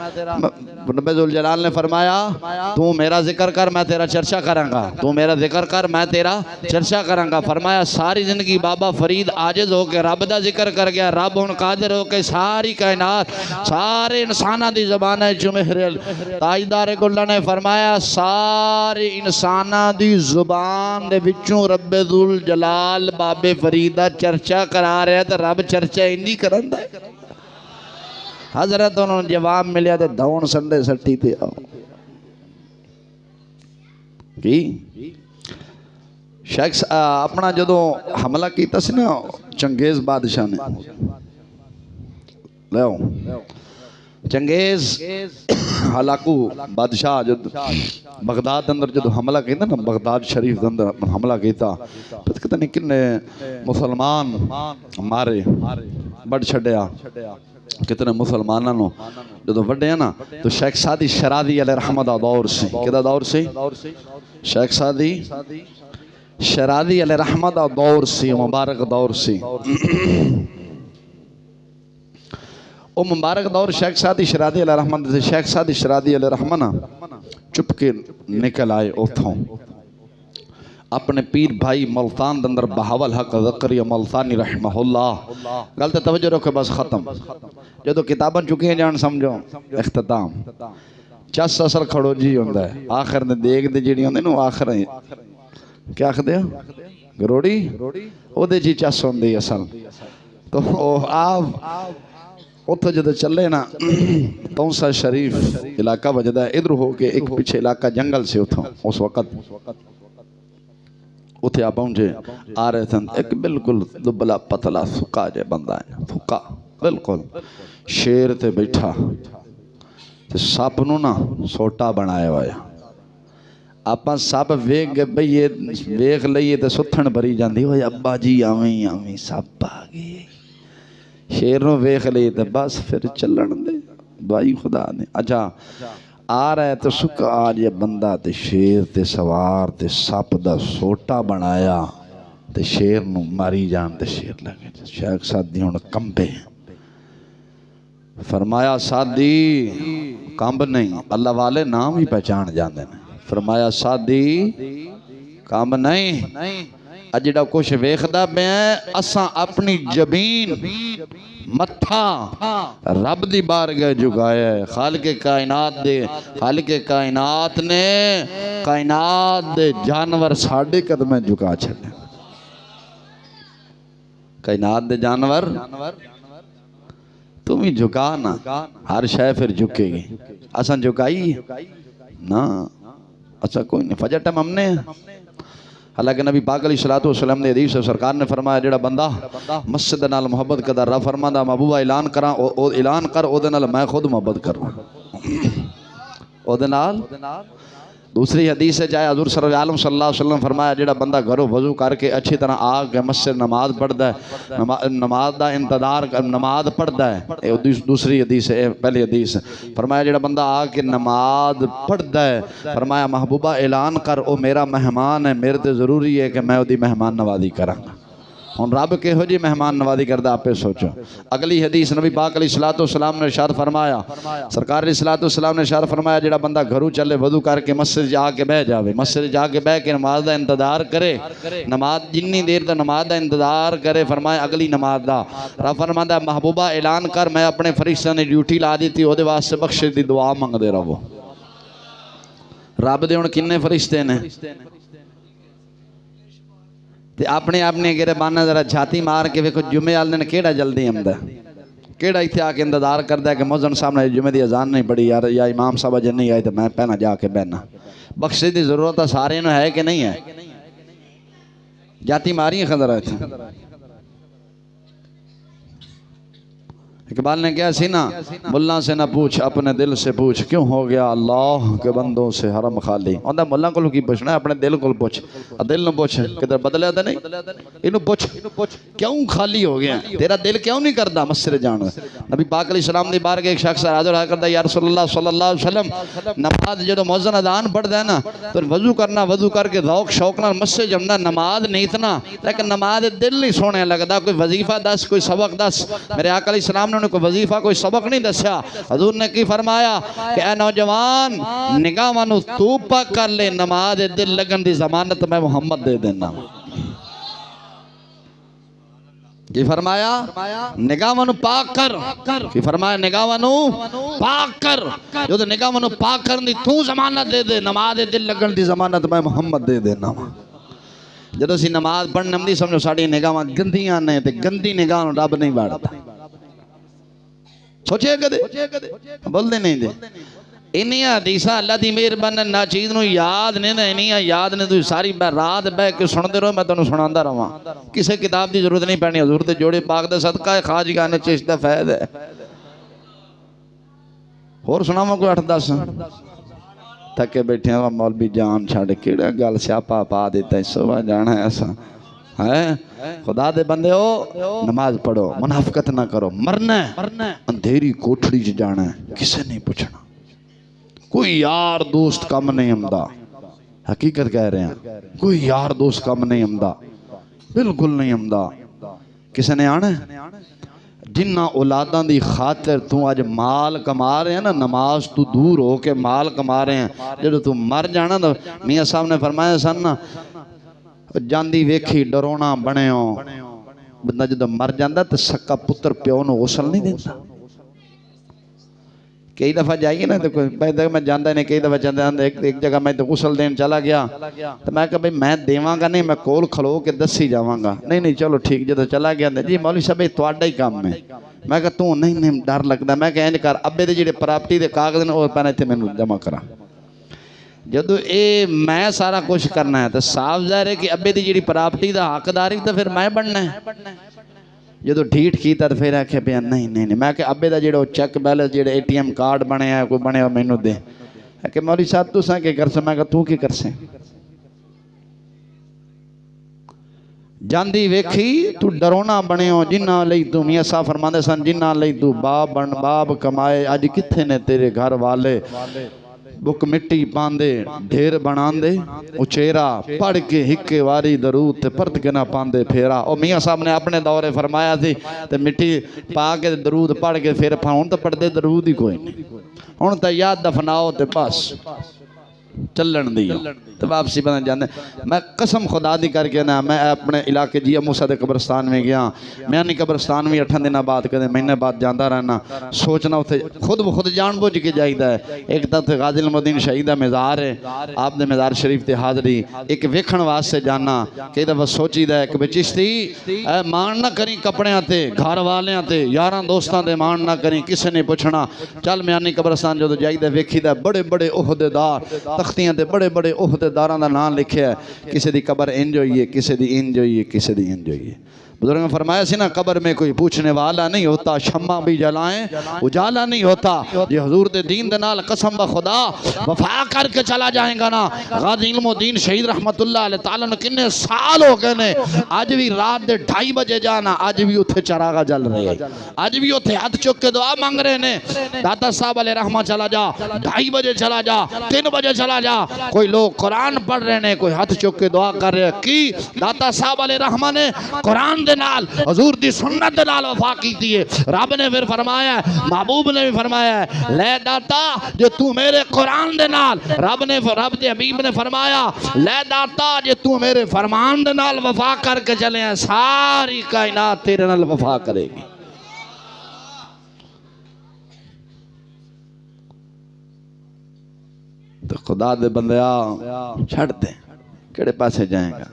رب ذوالجلال نے فرمایا تو میرا ذکر کر میں تیرا چرچا کروں گا تو میرا ذکر کر میں تیرا چرچا کروں گا فرمایا ساری زندگی بابا فرید عاجز ہو کے رب دا ذکر کر گیا رب ان قادر ہو کے ساری کائنات سارے انسانہ دی زبان ہے جمہرل تاجدار گولڈا نے فرمایا سارے انسانہ دی زبان دے بچوں رب ذوالجلال بابے فریدہ چرچا کرا رہے ہیں تو رب چرچا ہی نہیں کرن دے حضرت انہوں نے جواب ملیا تھے دھون سنڈے سٹی تھے آؤ کی شیخ اپنا جدو حملہ کیتا سی نا چنگیز بادشاہ نے لیو چنگیز حلاکو بادشاہ جد بغداد اندر جدو حملہ کیتا نا بغداد شریف اندر حملہ کیتا پتہ کہتا نہیں کنے مسلمان مارے بڑھ چھڑیا کتنے مسلمانوں نو جدو بڑھے ہیں نا تو شیخ سعدی شرازی علیہ رحمہ دا دور سی کدا دور سی شیخ سعدی شرازی علیہ رحمہ دا دور سی مبارک دور سی او مبارک دور شیخ سعدی شرازی علیہ رحمہ دا شیخ سعدی شرازی علیہ رحمہ نا چپ کے نکل آئے اوتھوں اپنے پیر بھائی ملتان دندر بہاول حق ذکری ملتانی رحمہ اللہ غلط توجہ رکھے بس ختم جدو کتاباں چکے ہیں جان سمجھو اختتام چس اصل کھڑو جی ہوندہ ہے آخر نے دیکھ دے جیڑی ہوندے نو آخر ہیں کیا کہتے ہیں گروڑی او دے جی چس ہوندے اصل تو آپ اتھا جدو چلے نا تونسا شریف علاقہ وجدہ ہے ادھر ہو کے ایک پیچھے علاقہ جنگل سے اتھا اس وقت اتھے آپ پہنچے آ رہے تھے ایک بالکل دبلا پتلا تھکا جے بندہ ہے تھکا بالکل شیر تے بیٹھا ساپنو نا سوٹا بنائے ہویا آپاں ساپ ویگ گئے بھئی یہ ویگ لئیے تے ستھن بری جاندی ہوئی ابا جی آویں آویں ساپ آگئے شیر نو ویگ لئیے تے بس پھر چلن دے دعائی خدا نے اچھا آ رہا ہے تو سکا آج یہ بندہ تے شیر تے سوار تے ساپ دا سوٹا بنایا تے شیر نو ماری جان تے شیر لگے شیخ سعدی ہونا کمبے فرمایا سعدی کمب نہیں اللہ والے نام ہی پہچان جان دینا فرمایا سعدی کمب نہیں اجڑا کچھ ویخدہ میں اساں اپنی جبین متھا رب دی بارگاہ جھکایا ہے خالق کائنات نے کائنات دے جانور ساڑھے قدمیں جھکا چھلے کائنات دے جانور تم ہی جھکا نا ہر شے پھر جھکے گی اساں جھکائی نا اچھا کوئی نہیں فجر ٹائم ہم نے حالانکہ نبی پاک علیہ السلام نے حدیث سرکار نے فرمایا جڑا بندہ مسجد نال محبت کر رہا فرمایا محبوبہ اعلان کراں او اعلان کر او دے نال میں خود محبت کراں او دے نال دوسری حدیث ہے جائے حضور صلی اللہ علیہ وسلم فرمایا جڑا بندہ گھروں وضو کر کے اچھی طرح آ کے مسجد نماز پڑھدا ہے نماز دا انتظار نماز پڑھدا ہے دوسری حدیث ہے پہلی حدیث فرمایا جڑا بندہ آ کے نماز پڑھدا ہے فرمایا محبوبہ اعلان کر او میرا مہمان ہے میرے تے ضروری ہے کہ میں او دی مہمان نوازی کراں ہن رب کے ہو جی مہمان نوازی کردا آپ پہ سوچو اگلی حدیث نبی پاک علیہ السلام نے ارشاد فرمایا سرکار علیہ السلام نے ارشاد فرمایا جڑا بندہ گھروں چلے وضو کر کے مسجد جا کے بیٹھ جاوے مسجد جا کے بیٹھ کے نماز دا انتظار کرے نماز جنی دیر دا نماز دا انتظار کرے فرمایا اگلی نماز دا رب فرمایا محبوبہ اعلان کر میں اپنے فرشتوں نے ڈیوٹی لا دی تھی او دے واسطے بخشش دی دعا منگ دے رہو رب دے ہن کنے فرشتے نے تے اپنے گرے بانا ذرا چھاتی مار کے ویکھو جمعے والے دن کیڑا جلدی آندا کیڑا ایتھے آ کے انتظار کردا ہے کہ مؤذن صاحب نے جمعے دی اذان نہیں پڑھی یار یا امام صاحب اج نہیں آئے تے میں پہنا جا کے بہنا بخشش دی ضرورت سارے نو ہے کہ نہیں ہے جاتی ماری خضر ہے اقبال نے کیا سی نا ملہ سے نہ پوچھ اپنے دل سے پوچھ کیوں ہو گیا اللہ کے بندوں سے حرم خالی ہوندہ ملہ کو کی پوچھنا ہے اپنے دل کو پوچھ دل نہ پوچھ کدھر بدلے آتا نہیں انہوں پوچھ کیوں خالی ہو گیا تیرا دل کیوں نہیں کردا مسجد جانا نبی پاک علیہ السلام دی بار کے ایک شخص حاضر آ کردا یا رسول اللہ صلی اللہ علیہ وسلم نماز جدو مؤذن اذان پڑھدا ہے نا پھر وضو کرنا وضو کر کے ذوق شوق نال مسجد جمنا نماز نہیں اتنا لیکن نماز دل نہیں سونے لگدا کوئی وظیفہ دس کوئی سبق دس میرے آقا علیہ السلام نے کوئی وظیفہ کوئی سبق نہیں دسیا حضور نے کی فرمایا کہ اے نوجوان نگاہ منو تو پاک کر لے نماز دل لگن دی ضمانت میں محمد دے دینا کی فرمایا نگاہ منو پاک کر کی فرمایا نگاہ منو پاک کر جو تو نگاہ منو پاک کر دی تو ضمانت دے دے نماز دل لگن دی ضمانت میں محمد دے دینا جدو سی نماز پڑھنے ہم دی سمجھو ساڑی نگاہ گندیاں نے تے گندی نگاہ رب نہیں بڑھتا سوچے کدے بول دے نہیں دے انیاں حدیثاں اللہ دی مہربانی نا چیز نو یاد نے نا انیاں یاد نے تو ساری رات بہ کے سن دے رہو میں تانوں سناندا رہواں کسے کتاب دی ضرورت نہیں پڑنی حضور تے جوڑے پاک دا صدقہ ہے خواجگان چشت دا فیض ہے اور سناواں کوئی 8-10 تھکے بیٹھے ہیں مولوی جان چھاڑ کیڑا گل سیاپا پا دیتا ہے صبح جانا ہے ایسا خدا دے بندے ہو نماز پڑھو منافقت نہ کرو مرنا ہے اندھیری کوٹھڑی سے جانا ہے کسے نہیں پوچھنا کوئی یار دوست کم نہیں امدہ حقیقت کہہ رہے ہیں کوئی یار دوست کم نہیں امدہ بالکل نہیں امدہ کسے نے آنا ہے جنہ اولاداں دی خاطر تو آج مال کما رہے ہیں نا نماز تو دور ہو کے مال کما رہے ہیں جب تو مر جانا تو میاں صاحب نے فرمایا سن نا جاندی ویکھی ڈرونا بنے ہو بندہ جب مر جاندہ تو سکا پتر پیو نو غسل نہیں دیتا کئی دفعہ جائیے نا تو پہلے میں جاندہ نہیں کئی دفعہ جاندہ ایک جگہ میں تو غسل دین چلا گیا تو میں کہا بھئی میں دیواں گا نہیں میں کول کھلو کے دسی جاواں گا نہیں چلو ٹھیک جب چلا گیا جی مولوی صاحب تواڈا ہی کام ہے میں کہا تو نہیں ڈر لگدا میں کہا انج کر ابے دے جڑے پراپرٹی دے کاغذ نے او پہلے تے مینوں جمع کرا جدو اے میں سارا کچھ کرنا ہے تو صاف ظاہر ہے کہ ابے دی جڑی پراپرٹی دا حقداری تو پھر میں بننا ہے جدو ڈھیٹ کیتا تو پھر آکھے پیا نہیں میں کہ ابے دا جڑا چیک بیلنس جڑے ATM کارڈ بنے ہیں کوئی بنے ہو مینوں دے کہ مولوی صاحب تساں کی کر سے میں کہ تو کی کر سے جاندی ویکھی تو ڈرونا بنے ہو جنہ لئی تو میاں صاحب فرماندے سن جنہ لئی تو باب کمائے آج کتھے نے تیرے گھر والے بک مٹی پاندے ڈھیر بناندے اچیرا پڑھ کے ہکے واری درود تے پرت کے نہ پاندے پھیرا اور میاں صاحب نے اپنے دورے فرمایا تھی تے مٹی پا کے درود پڑھ کے پھر ہن تے پڑھ دے درود ہی کوئی نہیں ہن تے یاد دفناؤ تے بس چلن دی تو واپسی بنا جاندے میں قسم خدا دی کر کے نا میں اپنے علاقے جی موسیٰ دے قبرستان میں گیا میں نہیں قبرستان میں 8 دن بعد کدے مہینے بعد جاندہ رہنا سوچنا اتھے خود جان بوجھ کے جائیدہ ہے ایک تا تے غازی المدین شہیدہ مزار ہے آپ دے مزار شریف تے حاضری ایک ویکھن واسطے جانا کہ دفعہ سوچی دا ہے کہ چشتی مان نہ کریں کپڑے آتے گھر والے آتے یاراں دوستاں دے مان نہ کریں کسے نہیں پوچھنا چل میں نہیں قبرستان جو جائیدہ ویکھی دا بڑے بڑے عہدیدار تختیاں دے بڑے بڑے عہدیداراں دا نام لکھے ہے کسے دی قبر انج ہوئی ہے کسے دی انج ہوئی ہے کسے دی انج ہوئی ہے بزرگ نے فرمایا سی نا قبر میں کوئی پوچھنے والا نہیں ہوتا شمع بھی جلائیں اجالا نہیں ہوتا یہ حضور دے دین دے نال قسم بخدا وفا کر کے چلا جائیں گا نا غازی علم و دین شہید رحمت اللہ علیہ تعالیٰ نے کنے سال ہو گئے نے آج بھی رات دے 2:30 بجے جانا آج بھی اتھے چراغا جل رہے ہیں آج بھی اتھے ہاتھ چک کے دعا مانگ رہے نے داتا صاحب علیہ رحمہ چلا جا 2:30 بجے چلا جا 3 بجے چلا جا کوئی لوگ قرآن پڑھ رہے نے کوئی ہاتھ چک کے دعا کر رہے کی داتا صاحب علیہ رحمہ نے قرآن دے نال حضور دی سنت دے نال وفا کی دیئے رب نے پھر فرمایا ہے محبوب نے بھی فرمایا ہے لے داتا جو تو میرے قرآن دے نال رب دے حبیب نے فرمایا لے داتا جو تو میرے فرمان دے نال وفا کر کے چلے ہیں ساری کائنات تیرے نال وفا کرے گی تو خدا دے بندیا چھڑ دیں کیڑے پاسے جائیں گا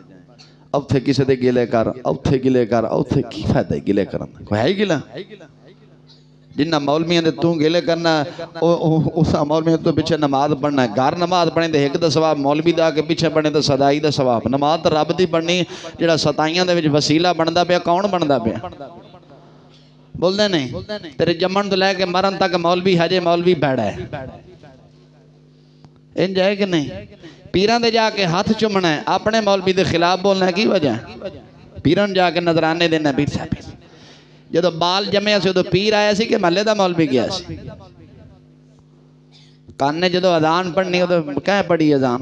اب تھے کسے دے گلے کر اب تھے گلے کر اب تھے کی فائدہ ہے گلے کرنا کوئی ہے گلہ جنہ مولمیاں دے تو گلے کرنا اسا مولمیاں تو پیچھے نماز پڑھنا ہے گھر نماز پڑھنے دے ایک دا ثواب مولوی دا کے پیچھے پڑھنے دے صدائی دا ثواب نماز رب دی پڑھنی جڑا ستائیاں دے وچ وسیلہ بندا پیا کون بندا پیا بول دے نہیں تیرے جمن تو لے کے مرن تک مولوی حجے مولوی بیڑا ہے انج ہے کہ نہیں پیران دے جا کے ہاتھ چمنا ہے اپنے مولوی دے خلاف بولنا ہے کی وجہ پیران جا کے نظرانے دینا پیر صاحب جدو بال جمعے سے تو پیر آیا سی کہ محلے دا مولوی گیا سی کان نے جدو اذان پڑھنی ہو تو کہیں پڑھی اذان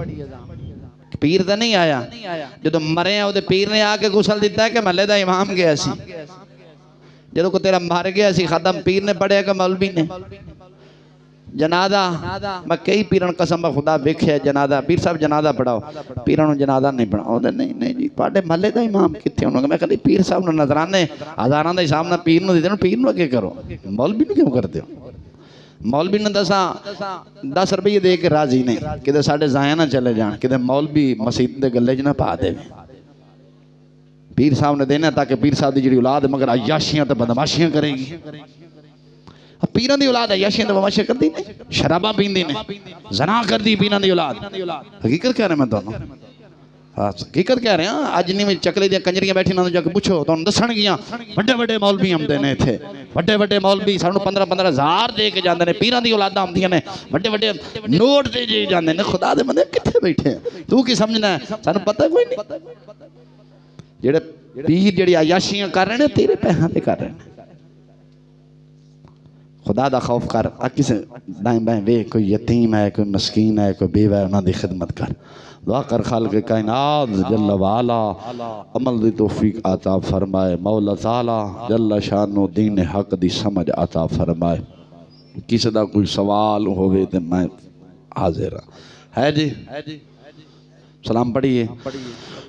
پیر دا نہیں آیا جدو مرے ہیں وہ پیر نے آکے غسل دیتا ہے کہ محلے دا امام گیا سی جدو کو تیرا مار گیا سی ختم پیر نے پڑھے کہ مولوی نے جنازہ میں کئی پیران قسم خدا بیکھے جنازہ پیر صاحب جنازہ پڑھاؤ پیران جنازہ نہیں پڑھاؤ نہیں جی پاڑے محلے دا امام کتے انہوں نے میں کہا پیر صاحب نے نظرانے ہزاران دا سامنا پیر نو دیتے ہیں پیر نو اگے کرو مولوی نو کیوں کرتے ہو مولوی نے 10 روپے دے کے راضی نہیں کہ ساڑھے زائیں نہ چلے جان کہ مولوی مسجد دے گلے جنہ پا دے پیر صاحب نے دینا تاکہ پیر صاحب دی جڑی اولاد مگر عیاشیاں تے بدماشیاں کرے گی پیران دی اولاد عیاشیاں تے بماشے کردی نے شراباں پیندی نے زنا کردی پیران دی اولاد حقیقت کہہ رہے میں تانوں حقیقت کہہ رہے ہیں اج نہیں میں چکلے دیا کنجریاں بیٹھی نہ جا کے پوچھو تو دسن گیاں بڑے بڑے مولوی آمدے نے تھے بڑے بڑے مولوی سانو 15-15 ہزار دے کے جاندے نے پیراں دی اولاداں آمدیاں نے بڑے بڑے نوٹ دے جے جاندے نے خدا دے بندے کتھے بیٹھے ہیں تو کی سمجھنا ہے سانو پتہ کوئی نہیں جڑے پیر جڑی عیاشیاں کر رہے ہیں تیرے پیسوں تے کر رہے ہیں خدا دا خوف کر کسے دائیں بائیں وے کوئی یتیم ہے کوئی مسکین ہے کوئی بیوہ ہے انہاں دی خدمت کر دعا کر خالق کائنات جل وعلا عمل دی توفیق عطا فرمائے مولا تعالی جل شانو دین حق دی سمجھ عطا فرمائے کسی دا کوئی سوال ہوئے تے میں حاضر ہے جی سلام پڑھیے